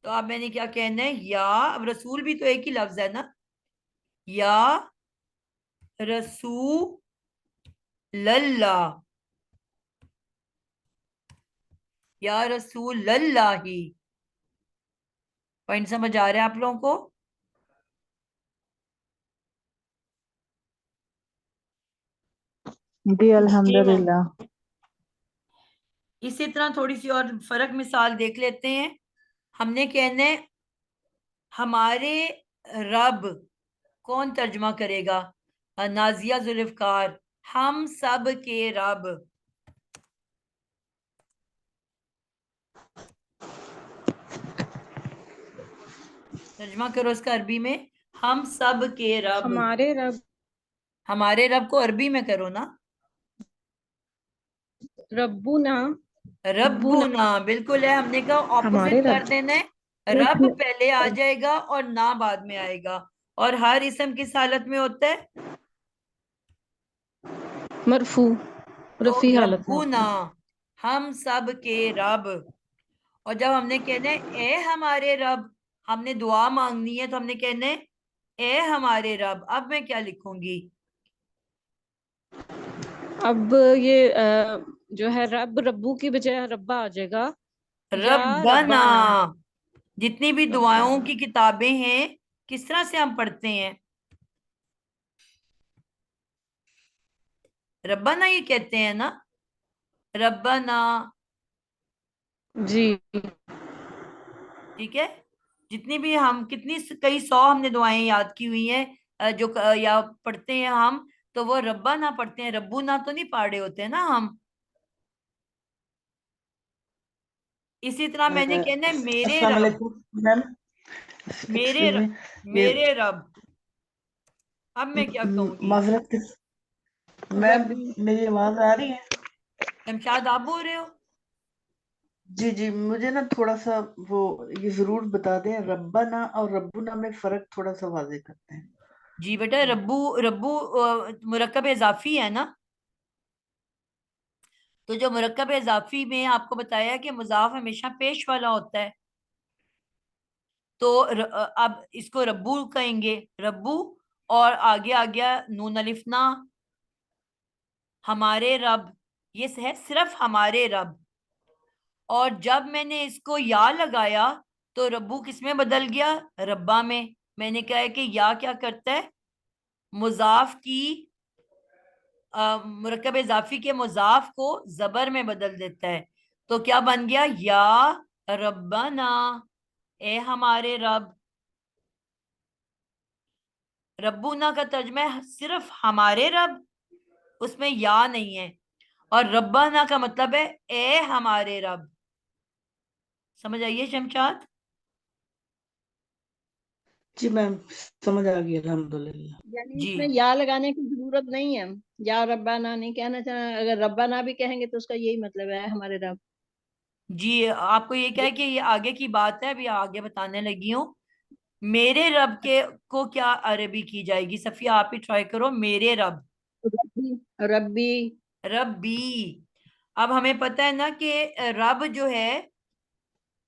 تو اب میں نے کیا کہنا ہے؟ یا. اب رسول بھی تو ایک ہی لفظ ہے نا، یا رسول اللہ، یا رسول اللہ ہی. پوائنٹ سمجھ آ رہے ہیں آپ لوگوں کو؟ جی الحمدللہ. اسی طرح تھوڑی سی اور فرق مثال دیکھ لیتے ہیں. ہم نے کہنا ہے ہمارے رب، کون ترجمہ کرے گا؟ نازیہ ذوالفقار، ہم سب کے رب. ترجمہ کرو اس کا عربی میں، ہم سب کے رب. ہمارے رب، ہمارے رب کو عربی میں کرو نا، ربنا، ربنا. بالکل ہے، ہم نے کہا ہمارے اپوزٹ کر رب. دینا ہے، رب پہلے آ جائے گا اور نہ بعد میں آئے گا. اور ہر اسم کس حالت میں ہوتا ہے؟ مرفوع، تو رفیع حالت میں ہوتا ربنا، ہے. ہم سب کے رب. اور جب ہم نے کہنا ہے اے ہمارے رب، ہم نے دعا مانگنی ہے تو ہم نے کہنا ہے اے ہمارے رب. اب میں کیا لکھوں گی؟ اب یہ جو ہے رب، ربو کی بجائے ربا آ جائے گا، یا ربنا. ربانا. جتنی بھی دعاؤں کی کتابیں ہیں کس طرح سے ہم پڑھتے ہیں؟ ربنا یہ کہتے ہیں نا، ربنا. جی ٹھیک ہے، جتنی بھی ہم کئی سو ہم نے دعائیں یاد کی ہوئی ہیں جو یا پڑھتے ہیں ہم، تو وہ ربنا پڑھتے ہیں، ربنا تو نہیں پڑھ رہے ہوتے نا ہم. اسی طرح میں نے کہنا ہے میرے السلام رب، علیکم میم، میرے ایکسکیوز رب، می، میرے رب. اب میں کیا کہوں گی؟ معذرت میم، ربی. میری آواز آ رہی ہے؟ شمشاد آپ بول رہے ہو؟ جی جی، مجھے نا تھوڑا سا وہ یہ ضرور بتا دیں، ربنا اور ربنا میں فرق تھوڑا سا واضح کرتے ہیں. جی بیٹا، ربو مرکب اضافی ہے نا، تو جو مرکب اضافی میں آپ کو بتایا کہ مضاف ہمیشہ پیش والا ہوتا ہے، تو اب اس کو ربو کہیں گے، ربو. اور آگے آ گیا نون الفنا، ہمارے رب، یہ ہے صرف ہمارے رب. اور جب میں نے اس کو یا لگایا تو ربو کس میں بدل گیا؟ ربا میں. میں نے کہا ہے کہ یا کیا کرتا ہے؟ مضاف کی مرکب اضافی کے مضاف کو زبر میں بدل دیتا ہے. تو کیا بن گیا؟ یا ربنا، اے ہمارے رب. ربنا کا ترجمہ ہے صرف ہمارے رب، اس میں یا نہیں ہے. اور ربنا کا مطلب ہے اے ہمارے رب. سمجھ آئیے شمشاد؟ جی میم، سمجھ آ گئی الحمدللہ. یعنی جی اس میں یا لگانے کی ضرورت نہیں ہے، یا ربنا نہیں کہنا چاہنا، اگر ربنا بھی کہیں گے تو اس کا یہی مطلب ہے ہمارے رب. جی، آپ کو یہ کہا ہے کہ یہ آگے کی بات ہے، ابھی آگے بتانے لگی ہوں. میرے رب کے کو کیا عربی کی جائے گی؟ صفیہ آپ ہی ٹرائی کرو. میرے رب، ربی، ربی. ربی. اب ہمیں پتہ ہے نا کہ رب جو ہے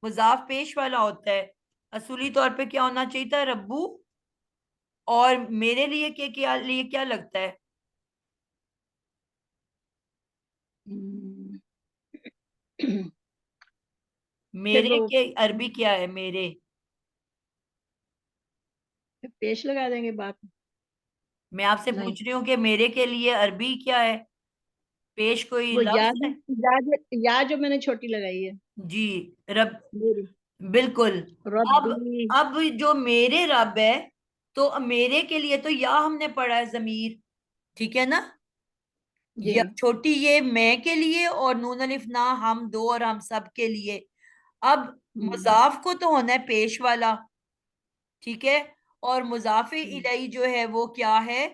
مضاف پیش والا ہوتا ہے. اصولی طور پہ کیا ہونا چاہیے تھا؟ ربو. اور میرے لیے کیا لگتا ہے؟ میرے وہ کے عربی کیا ہے؟ میرے پیش لگا دیں گے باپ. میں آپ سے نہیں. پوچھ رہی ہوں کہ میرے کے لیے عربی کیا ہے؟ پیش کوئی وہ لفظ ہے؟ یا جو میں نے چھوٹی لگائی ہے. جی رب. میری. بالکل. اب ربی. اب جو میرے رب ہے تو میرے کے لیے تو یا ہم نے پڑھا ہے ضمیر. ٹھیک ہے نا؟ جی. یا چھوٹی یہ میں کے لیے اور نون الف نا ہم دو اور ہم سب کے لیے. اب مضاف کو تو ہونا ہے پیش والا. ٹھیک ہے. اور مضاف الیہ جو ہے وہ کیا ہے؟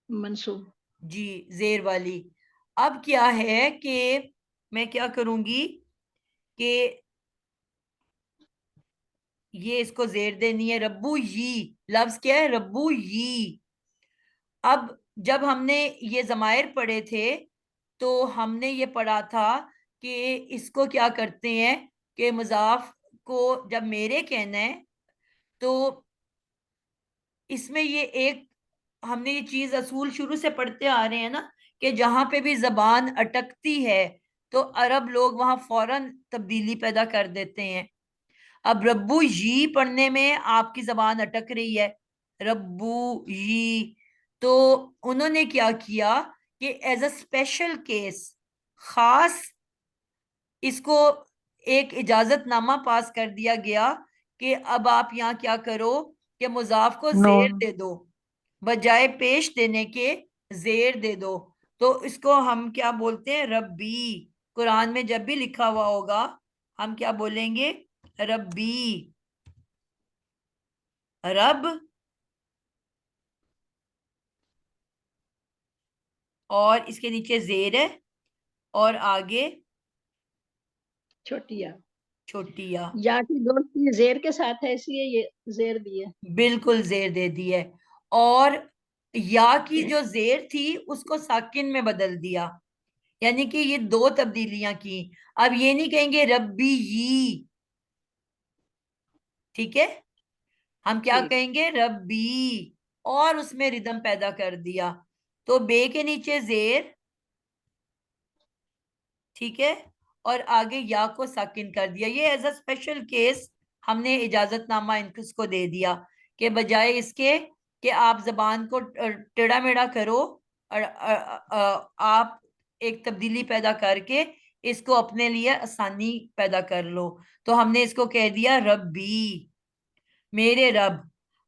منصوب. جی زیر والی. اب کیا ہے کہ میں کیا کروں گی کہ یہ اس کو زیر دینی ہے. ربو یی لفظ کیا ہے؟ ربو یی. اب جب ہم نے یہ ضمائر پڑھے تھے تو ہم نے یہ پڑھا تھا کہ اس کو کیا کرتے ہیں کہ مضاف کو جب میرے کہنا ہے تو اس میں یہ ایک ہم نے یہ چیز اصول شروع سے پڑھتے آ رہے ہیں نا کہ جہاں پہ بھی زبان اٹکتی ہے تو عرب لوگ وہاں فوراً تبدیلی پیدا کر دیتے ہیں. اب ربو یی پڑھنے میں آپ کی زبان اٹک رہی ہے. ربو یی. تو انہوں نے کیا کیا کہ ایز اے اسپیشل کیس خاص اس کو ایک اجازت نامہ پاس کر دیا گیا کہ اب آپ یہاں کیا کرو کہ مضاف کو زیر دے دو. بجائے پیش دینے کے زیر دے دو. تو اس کو ہم کیا بولتے ہیں؟ ربی. قرآن میں جب بھی لکھا ہوا ہوگا ہم کیا بولیں گے؟ ربی. رب اور اس کے نیچے زیر ہے اور آگے چھوٹی یا. چھوٹی یا. یا کی دوستی زیر کے ساتھ ہے اس لیے یہ زیر دی ہے. بالکل زیر دے دی ہے. اور یا کی جو زیر تھی اس کو ساکن میں بدل دیا. یعنی کہ یہ دو تبدیلیاں کی. اب یہ نہیں کہیں گے ربی یی. ٹھیک ہے. ہم کیا کہیں گے؟ ربی. اور اس میں ردم پیدا کر دیا. تو بے کے نیچے زیر. ٹھیک ہے. اور آگے یا کو ساکن کر دیا. یہ ایز اے اسپیشل کیس ہم نے اجازت نامہ اس کو دے دیا کہ بجائے اس کے کہ آپ زبان کو ٹیڑھا میڑھا کرو اور آپ ایک تبدیلی پیدا کر کے اس کو اپنے لیے آسانی پیدا کر لو. تو ہم نے اس کو کہہ دیا ربی. میرے رب.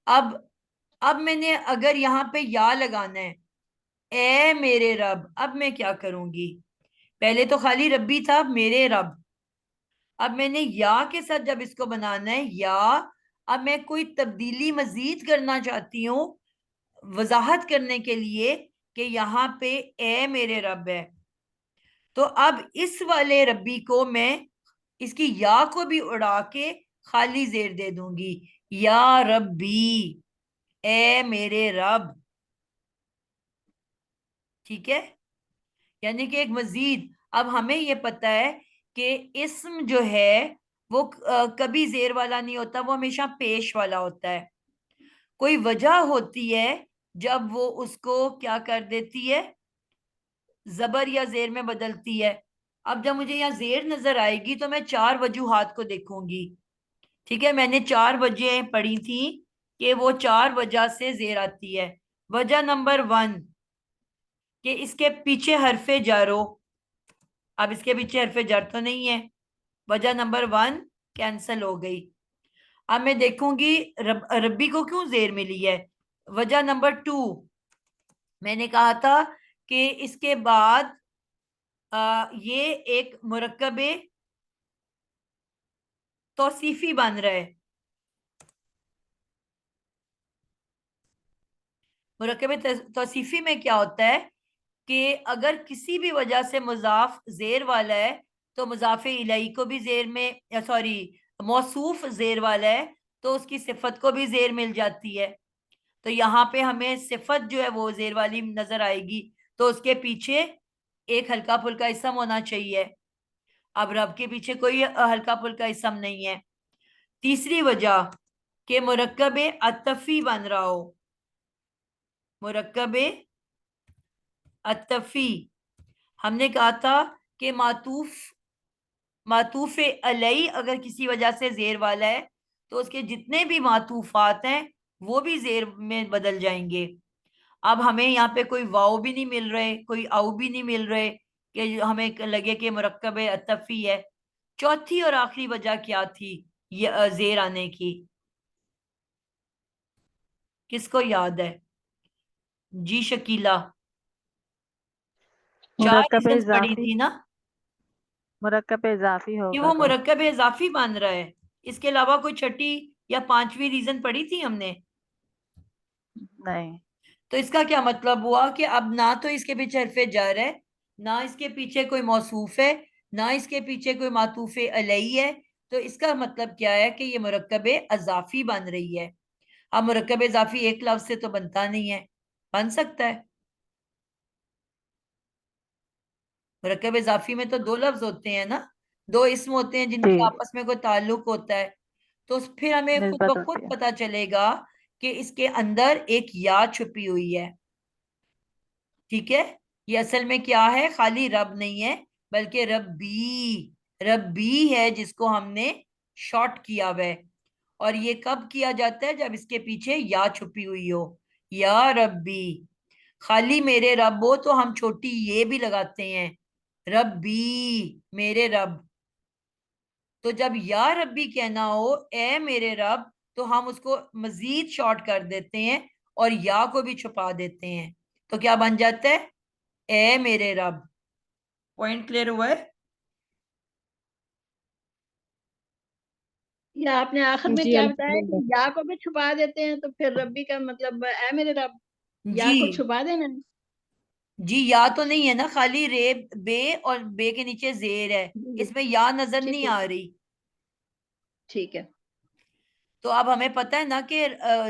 اب میں نے اگر یہاں پہ یا لگانا ہے اے میرے رب. اب میں کیا کروں گی؟ پہلے تو خالی ربی تھا. میرے رب. اب میں نے یا کے ساتھ جب اس کو بنانا ہے یا اب میں کوئی تبدیلی مزید کرنا چاہتی ہوں وضاحت کرنے کے لیے کہ یہاں پہ اے میرے رب ہے. تو اب اس والے ربی کو میں اس کی یا کو بھی اڑا کے خالی زیر دے دوں گی. یا ربی. اے میرے رب. ٹھیک ہے. یعنی کہ ایک مزید اب ہمیں یہ پتا ہے کہ اسم جو ہے وہ کبھی زیر والا نہیں ہوتا. وہ ہمیشہ پیش والا ہوتا ہے. کوئی وجہ ہوتی ہے جب وہ اس کو کیا کر دیتی ہے؟ زبر یا زیر میں بدلتی ہے. اب جب مجھے یہاں زیر نظر آئے گی تو میں 4 وجوہات کو دیکھوں گی. ٹھیک ہے. میں نے 4 وجہ پڑھی تھی کہ وہ 4 وجہ سے زیر آتی ہے. وجہ نمبر 1 کہ اس کے پیچھے حرف جر ہو. اب اس کے پیچھے حرف جر تو نہیں ہے. وجہ نمبر 1 کینسل ہو گئی. اب میں دیکھوں گی ربی کو کیوں زیر ملی ہے. وجہ نمبر 2 میں نے کہا تھا کہ اس کے بعد یہ ایک مرکب توصیفی بن رہا ہے. مرکب توصیفی میں کیا ہوتا ہے کہ اگر کسی بھی وجہ سے مضاف زیر والا ہے تو مضاف الیہ کو بھی زیر میں موصوف زیر والا ہے تو اس کی صفت کو بھی زیر مل جاتی ہے. تو یہاں پہ ہمیں صفت جو ہے وہ زیر والی نظر آئے گی تو اس کے پیچھے ایک ہلکا پھلکا اسم ہونا چاہیے. اب رب کے پیچھے کوئی ہلکا پھلکا اسم نہیں ہے. تیسری وجہ کہ مرکب عطفی بن رہا ہو. مرکب عطفی ہم نے کہا تھا کہ معطوف علیہ اگر کسی وجہ سے زیر والا ہے تو اس کے جتنے بھی معطوفات ہیں وہ بھی زیر میں بدل جائیں گے. اب ہمیں یہاں پہ کوئی واو بھی نہیں مل رہے, کوئی او بھی نہیں مل رہے کہ ہمیں لگے کہ مرکب عطفی ہے. چوتھی اور آخری وجہ کیا تھی یہ زیر آنے کی؟ کس کو یاد ہے؟ جی شکیلا, 4 مرکب ریزنز پڑھی اضافی تھی نا مرکب اضافی کہ ہوگا وہ تو مرکب اضافی بن رہا ہے. اس کے علاوہ کوئی چھٹی یا 5ویں ریزن پڑھی تھی ہم نے؟ نہیں. تو اس کا کیا مطلب ہوا کہ اب نہ تو اس کے پیچھے حرف جر ہے, نہ اس کے پیچھے کوئی موصوف ہے, نہ اس کے پیچھے کوئی معطوف علیہ ہے. تو اس کا مطلب کیا ہے کہ یہ مرکب اضافی بن رہی ہے. اب مرکب اضافی ایک لفظ سے تو بنتا نہیں ہے, بن سکتا ہے؟ مرکب اضافی میں تو 2 لفظ ہوتے ہیں نا, 2 اسم ہوتے ہیں جن جی کے آپس میں کوئی تعلق ہوتا ہے. تو پھر ہمیں خود نسبت بخود ہوتی ہے. پتا چلے گا کہ اس کے اندر ایک یا چھپی ہوئی ہے. ٹھیک ہے, یہ اصل میں کیا ہے؟ خالی رب نہیں ہے بلکہ ربی ہے جس کو ہم نے شارٹ کیا ہوا ہے. اور یہ کب کیا جاتا ہے؟ جب اس کے پیچھے یا چھپی ہوئی ہو. یا ربی. خالی میرے رب ہو تو ہم چھوٹی یہ بھی لگاتے ہیں, ربی میرے رب. تو جب یا ربی کہنا ہو, اے میرے رب, تو ہم اس کو مزید شارٹ کر دیتے ہیں اور یا کو بھی چھپا دیتے ہیں. تو کیا بن جاتا ہے؟ اے میرے رب. پوائنٹ کلیئر ہوا ہے؟ یا آپ نے آخر میں جی کیا بتایا کہ الحمدللہ. یا کو بھی چھپا دیتے ہیں تو پھر ربی کا مطلب اے میرے رب, یا جی کو چھپا دینا. جی, یا تو نہیں ہے نا, خالی رے بے اور بے کے نیچے زیر ہے, جی اس میں یا نظر ٹھیک نہیں ہے آ رہی. ٹھیک ہے. تو اب ہمیں پتہ ہے نا کہ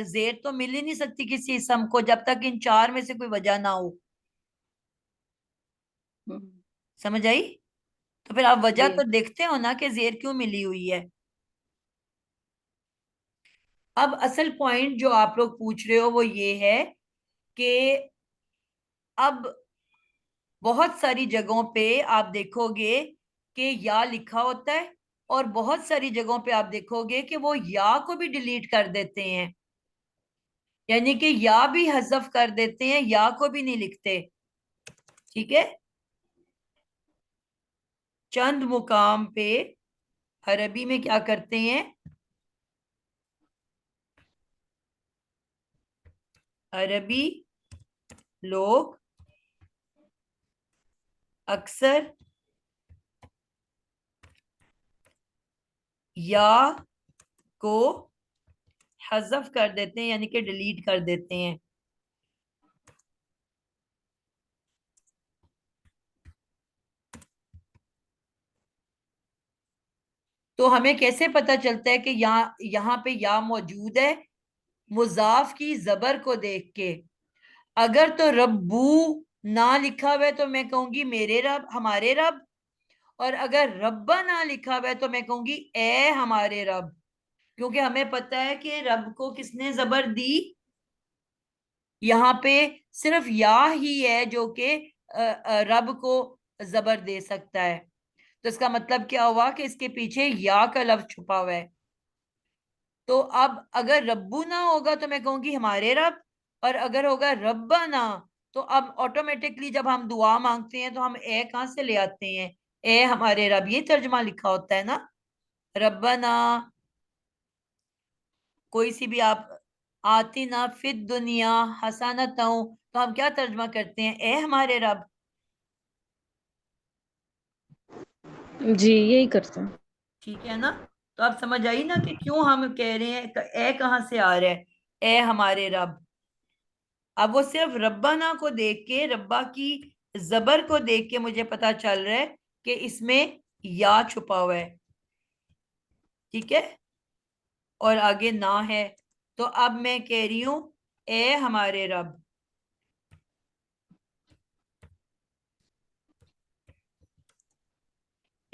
زیر تو مل ہی نہیں سکتی کسی اسم کو جب تک ان 4 میں سے کوئی وجہ نہ ہو. سمجھ آئی؟ تو پھر آپ وجہ جی تو دیکھتے ہو نا کہ زیر کیوں ملی ہوئی ہے. اب اصل پوائنٹ جو آپ لوگ پوچھ رہے ہو وہ یہ ہے کہ اب بہت ساری جگہوں پہ آپ دیکھو گے کہ یا لکھا ہوتا ہے اور بہت ساری جگہوں پہ آپ دیکھو گے کہ وہ یا کو بھی ڈیلیٹ کر دیتے ہیں, یعنی کہ یا بھی حذف کر دیتے ہیں, یا کو بھی نہیں لکھتے. ٹھیک ہے, چند مقام پہ عربی میں کیا کرتے ہیں, عربی لوگ اکثر یا کو حذف کر دیتے ہیں, یعنی کہ ڈیلیٹ کر دیتے ہیں. تو ہمیں کیسے پتا چلتا ہے کہ یہاں پہ یا موجود ہے؟ مضاف کی زبر کو دیکھ کے. اگر تو ربو نہ لکھا ہوا ہے تو میں کہوں گی میرے رب, ہمارے رب. اور اگر ربا نہ لکھا ہوا ہے تو میں کہوں گی اے ہمارے رب, کیونکہ ہمیں پتا ہے کہ رب کو کس نے زبر دی. یہاں پہ صرف یا ہی ہے جو کہ رب کو زبر دے سکتا ہے. تو اس کا مطلب کیا ہوا کہ اس کے پیچھے یا کا لفظ چھپا ہوا ہے. تو اب اگر ربو نہ ہوگا تو میں کہوں گی ہمارے رب, اور اگر ہوگا ربنا تو اب آٹومیٹکلی جب ہم دعا مانگتے ہیں تو ہم اے کہاں سے لے آتے ہیں؟ اے ہمارے رب, یہ ترجمہ لکھا ہوتا ہے نا. ربنا, کوئی سی بھی آپ آتی نا فی الدنیا حسنۃ, تو ہم کیا ترجمہ کرتے ہیں؟ اے ہمارے رب. جی یہی کرتے ہیں. ٹھیک ہے نا, تو اب سمجھ آئی نا کہ کیوں ہم کہہ رہے ہیں اے کہاں سے آ رہا ہے, اے ہمارے رب. اب وہ صرف ربنا کو دیکھ کے, ربا کی زبر کو دیکھ کے مجھے پتا چل رہا ہے کہ اس میں یا چھپا ہوا ہے. ٹھیک ہے, اور آگے نہ ہے. تو اب میں کہہ رہی ہوں اے ہمارے رب.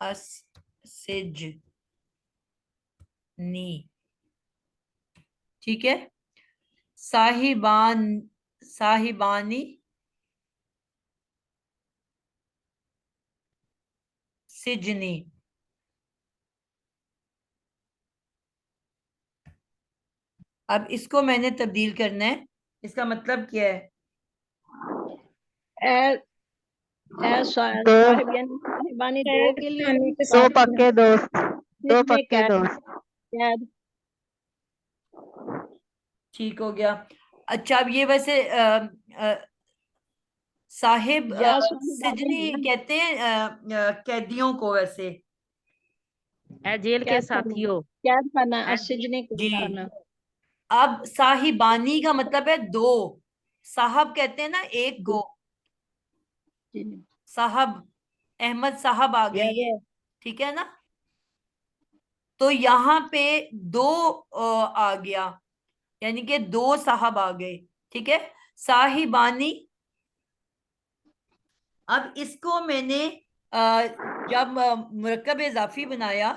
السجنی، ٹھیک ہے. صاحبانی سجنی. اب اس کو میں نے تبدیل کرنا ہے. اس کا مطلب کیا ہے؟ صاحب یعنی صاحبانی دو کے لیے دو پکے دوست، دو پکے دوست. قید. ٹھیک ہو گیا. اچھا اب یہ ویسے صاحب یا سجنی کہتے ہیں قیدیوں کو ویسے. اے جیل کے ساتھیوں. قید کرنا، السجنی کو جی. کرنا. اب صاحبانی کا مطلب ہے دو. صاحب کہتے ہیں نا ایک کو. صاحب احمد صاحب آ گئے ہیں، ٹھیک ہے نا. تو یہاں پہ دو آ گیا، یعنی کہ دو صاحب آ گئے، ٹھیک ہے. صاحبانی. اب اس کو میں نے جب مرکب اضافی بنایا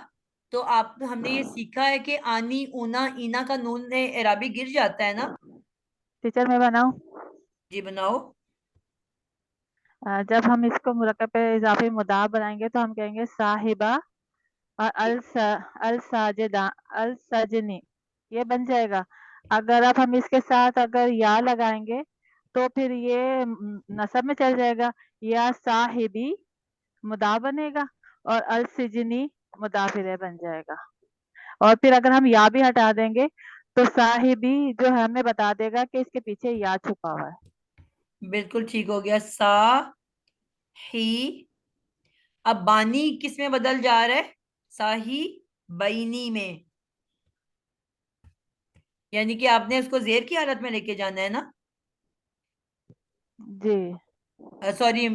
تو ہم نے یہ سیکھا ہے کہ آنی، اونا، اینا کا نون اعرابی گر جاتا ہے نا. ٹیچر میں بناؤں؟ جی بناؤ. جب ہم اس کو مرکب اضافی مضاف بنائیں گے تو ہم کہیں گے صاحبہ اور السجنی، یہ بن جائے گا. اگر اب ہم اس کے ساتھ اگر یا لگائیں گے تو پھر یہ نصب میں چل جائے گا. یا صاحبی مضاف بنے گا اور السجنی مضاف الیہ بن جائے گا. اور پھر اگر ہم یا بھی ہٹا دیں گے تو صاحبی جو ہے ہمیں بتا دے گا کہ اس کے پیچھے یا چھپا ہوا ہے. بالکل ٹھیک ہو گیا. اب بانی کس میں بدل جا رہا ہے؟ صاحی بینی میں، یعنی کہ آپ نے اس کو زیر کی حالت میں لے کے جانا ہے نا. جی سوری،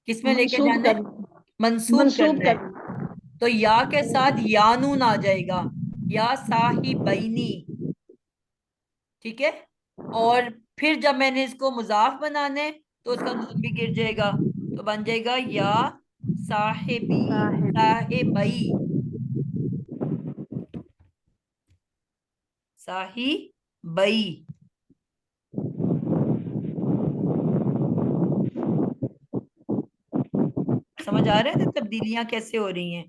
کس میں لے کے منسوب جانا ہے؟ منسوب کرنا ہے. تو یا کے ساتھ یا نون آ جائے گا، یا صاحبینی، ٹھیک ہے. اور پھر جب میں نے اس کو مضاف بنانا ہے تو اس کا نون بھی گر جائے گا، تو بن جائے گا یا صاحبی، صاحبئی، صاحبئی. سمجھ آ رہا ہے کہ تبدیلیاں کیسے ہو رہی ہیں؟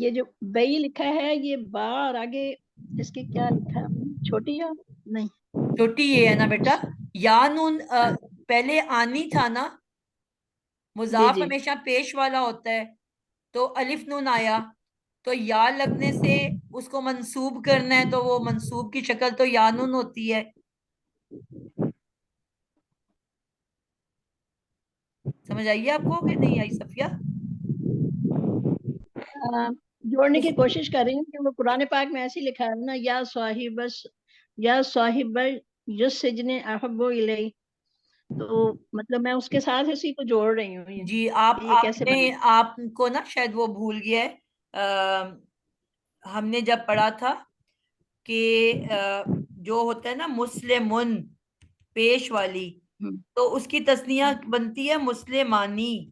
یہ جو بئی لکھا ہے یہ با اور آگے اس کے کیا لکھا ہے؟ چھوٹی یا نہیں؟ چھوٹی یہ ہے نا بیٹا. یا نون پہلے آنی تھا نا، مضاف ہمیشہ پیش والا ہوتا ہے، تو الف نون آیا تو یا لگنے سے اس کو منصوب کرنا ہے، تو وہ منصوب کی شکل تو یا نون ہوتی ہے. سمجھ آئیے آپ کو کہ نہیں آئی صفیہ؟ جوڑنے کی کوشش کر رہی ہوں کہ وہ قرآن پاک میں ایسے لکھا ہے نا، یا صاحب السجن احب الیہ، تو مطلب میں اس کے ساتھ اسی کو جوڑ رہی ہوں. جی یہ کیسے بنے؟ آپ کو نا شاید وہ بھول گیا ہے. ہم نے جب پڑھا تھا کہ جو ہوتا ہے نا مسلمن پیش والی، تو اس کی تسنیہ بنتی ہے مسلمانی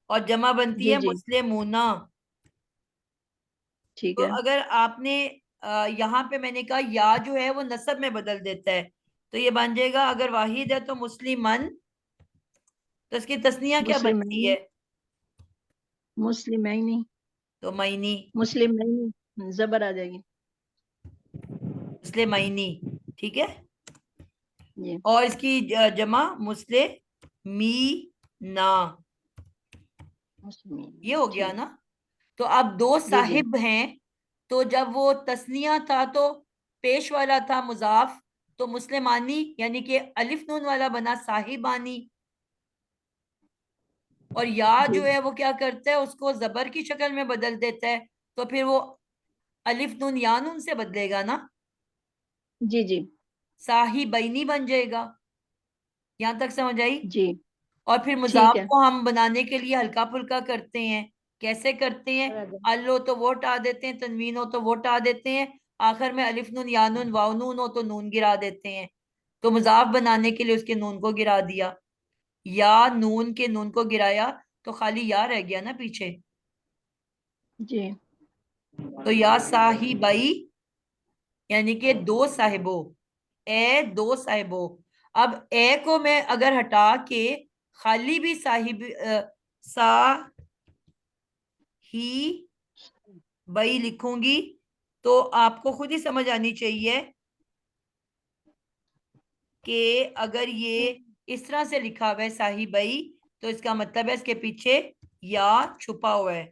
اور جمع بنتی ہے مسلمونا. ٹھیک تو ہے. اگر آپ نے یہاں پہ میں نے کہا یا جو ہے وہ نصب میں بدل دیتا ہے، تو یہ بن جائے گا اگر واحد ہے تو مسلمن، تو اس کی تسنیہ کیا بنتی ہے؟ مسلمینی، تو مینی، مسلمینی زبر آ جائے گی. مسلمینی، ٹھیک ہے. جی. اور اس کی جمع مسلمینا، یہ ہو گیا نا. تو اب دو صاحب ہیں، تو جب وہ تسنیہ تھا تو پیش والا تھا مضاف، تو مسلمانی یعنی کہ الف نون والا بنا صاحبانی. اور یا جو ہے وہ کیا کرتا ہے، اس کو زبر کی شکل میں بدل دیتا ہے، تو پھر وہ الف نون یا نون سے بدلے گا نا. جی جی. صاحبینی بن جائے گا. یہاں تک سمجھ آئی؟ جی. اور پھر مضاف کو ہم بنانے کے لیے ہلکا پھلکا کرتے ہیں. کیسے کرتے ہیں؟ ال ہو تو وہ ہٹا دیتے ہیں، تنوین ہو تو وہ ہٹا دیتے ہیں، آخر میں الف نون یا نون واو نون ہو تو نون گرا دیتے ہیں. تو مضاف بنانے کے لیے اس کے نون کو گرا دیا. یا نون کے نون کو گرایا تو خالی یا رہ گیا نا پیچھے. جی تو یا صاحبائی یعنی کہ دو صاحبوں، اے دو صاحبوں. اب اے کو میں اگر ہٹا کے خالی بھی صاحب ہی بئی لکھوں گی تو آپ کو خود ہی سمجھ آنی چاہیے کہ اگر یہ اس طرح سے لکھا ہوا ہے صاحبئی تو اس کا مطلب ہے اس کے پیچھے یا چھپا ہوا ہے،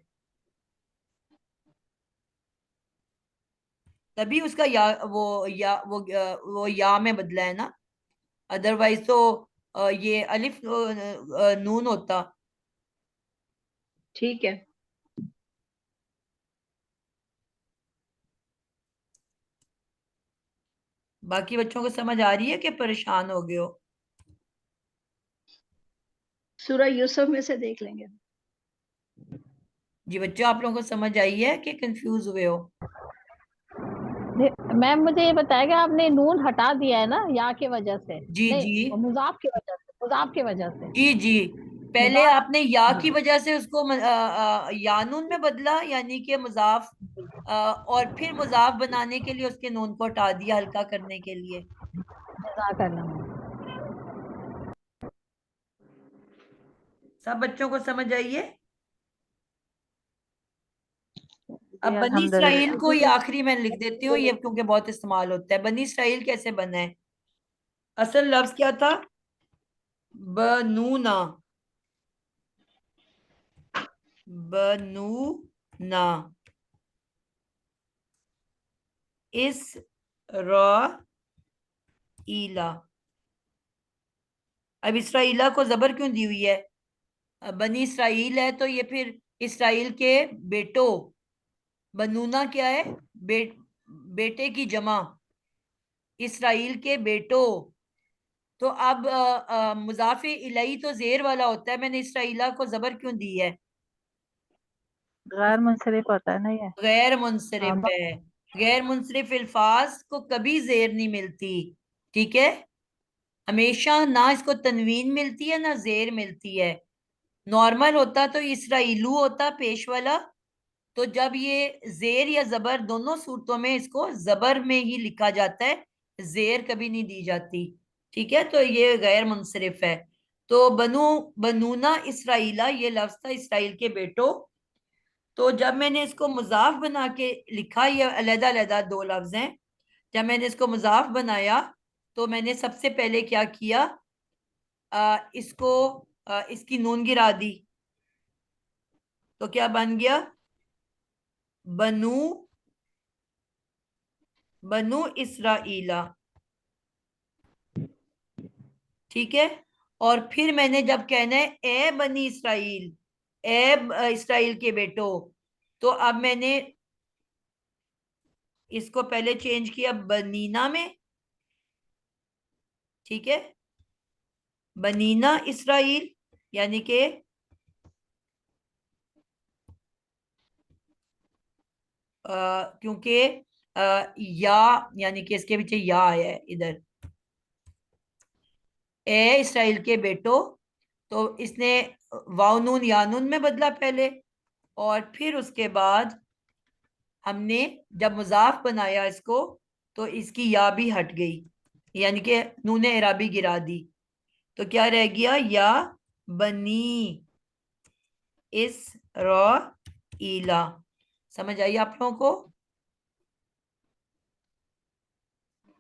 تبھی اس کا وہ یا میں بدلا ہے نا. ادروائز تو یہ الف نون ہوتا. ٹھیک ہے. باقی بچوں کو سمجھ آ رہی ہے کہ پریشان ہو گئے ہو؟ سورہ یوسف میں سے دیکھ لیں گے. جی بچوں آپ لوگوں کو سمجھ آئی ہے کہ کنفیوز ہوئے ہو؟ میم مجھے یہ بتائے گا آپ نے نون ہٹا دیا ہے نا یا کی وجہ سے؟ جی نہیں جی مضاف کی وجہ سے، مضاف کی وجہ سے. جی جی پہلے مضاف آپ نے یا کی وجہ سے اس کو یانون میں بدلا یعنی کہ مضاف، اور پھر مضاف بنانے کے لیے اس کے نون کو ہٹا دیا ہلکا کرنے کے لیے. جزاک اللہ. سب بچوں کو سمجھ آئیے؟ اب جی بنی الحمد اسرائیل للہ. کو یہ آخری میں لکھ دیتی ہوں، یہ کیونکہ بہت استعمال ہوتا ہے. بنی اسرائیل کیسے بنا ہے؟ اصل لفظ کیا تھا؟ بنونا، بنونا اسرائیلا. اب اسرائیلا کو زبر کیوں دی ہوئی ہے؟ بنی اسرائیل ہے تو یہ پھر اسرائیل کے بیٹوں، بنونا کیا ہے؟ بیٹے کی جمع، اسرائیل کے بیٹوں. تو اب مضاف الیہ تو زیر والا ہوتا ہے، میں نے اسرائیلا کو زبر کیوں دی ہے؟ غیر منصرف ہوتا ہے نا یہ. غیر منصرف ہے. غیر منصرف الفاظ کو کبھی زیر نہیں ملتی، ٹھیک ہے؟ ہمیشہ نہ اس کو تنوین ملتی ہے نہ زیر ملتی ہے. نارمل ہوتا تو اسرائیلو ہوتا پیش والا، تو جب یہ زیر یا زبر دونوں صورتوں میں اس کو زبر میں ہی لکھا جاتا ہے، زیر کبھی نہیں دی جاتی، ٹھیک ہے؟ تو یہ غیر منصرف ہے. تو بنونا اسرائیلا یہ لفظ تھا اسرائیل کے بیٹوں. تو جب میں نے اس کو مضاف بنا کے لکھا، یہ علیحدہ علیحدہ دو لفظ ہیں، جب میں نے اس کو مضاف بنایا تو میں نے سب سے پہلے کیا کیا، اس کو اس کی نون گرا دی، تو کیا بن گیا؟ بنو اسرائیلا، ٹھیک ہے؟ اور پھر میں نے جب کہنا ہے اے بنی اسرائیل، اے اسرائیل کے بیٹوں، تو اب میں نے اس کو پہلے چینج کیا بنینا میں، ٹھیک ہے؟ بنینا اسرائیل یعنی کہ کیونکہ یا یعنی کہ اس کے پیچھے یا آیا ہے ادھر، اے اسرائیل کے بیٹوں، تو اس نے واو نون یا نون میں بدلا پہلے، اور پھر اس کے بعد ہم نے جب مضاف بنایا اس کو تو اس کی یا بھی ہٹ گئی، یعنی کہ نون اعرابی گرا دی، تو کیا رہ گیا؟ یا بنی اسرائیلا. سمجھ آئی آپ لوگوں کو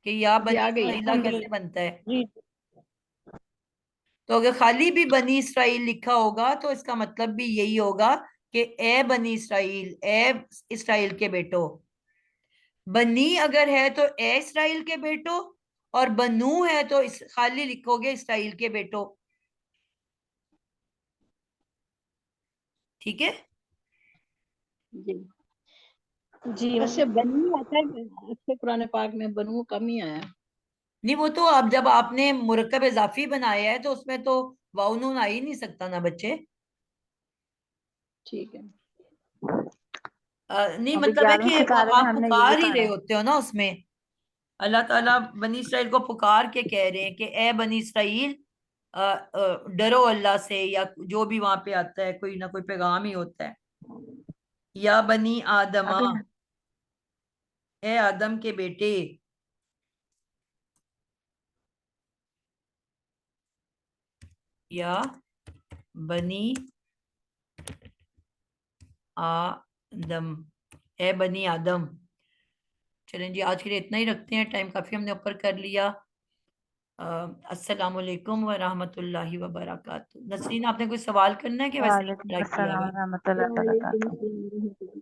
کہ یا جی بنی آ گئی. اسرائیلا کیسے بنتا ہے؟ جی تو اگر خالی بھی بنی اسرائیل لکھا ہوگا تو اس کا مطلب بھی یہی ہوگا کہ اے بنی اسرائیل، اے اسرائیل کے بیٹوں. بنی اگر ہے تو اے اسرائیل کے بیٹوں، اور بنو ہے تو خالی لکھو گے اسرائیل کے بیٹوں، ٹھیک ہے؟ جی جی ویسے بنو آتا ہے، اس سے قرآن پاک میں بنو کم ہی آیا. نہیں وہ تو اب جب آپ نے مرکب اضافی بنایا ہے تو اس میں تو واو نون آ ہی نہیں سکتا نا بچے. ٹھیک ہے. نہیں ابھی مطلب ہے 11ویں کہ سپارے میں آپ ہم نے یہی پکار ہی رہے پڑھا ہے. ہوتے ہو نا اس میں، اللہ تعالیٰ بنی اسرائیل کو پکار کے کہہ رہے ہیں کہ اے بنی اسرائیل ڈرو اللہ سے، یا جو بھی وہاں پہ آتا ہے کوئی نہ کوئی پیغام ہی ہوتا ہے. یا بنی آدمہ، اے آدم کے بیٹے. یا بنی آدم، اے بنی آدم. چلیں جی آج کے لیے اتنا ہی رکھتے ہیں، ٹائم کافی ہم نے اوپر کر لیا. السلام علیکم ورحمۃ اللہ وبرکاتہ. نسرین آپ نے کوئی سوال کرنا ہے کہ ویسے ہی وعلیکم ٹرائی کیا السلام ہوا ہے؟ ورحمۃ اللہ وعلیکم وبرکاتہ. السلام ورحمۃ اللہ.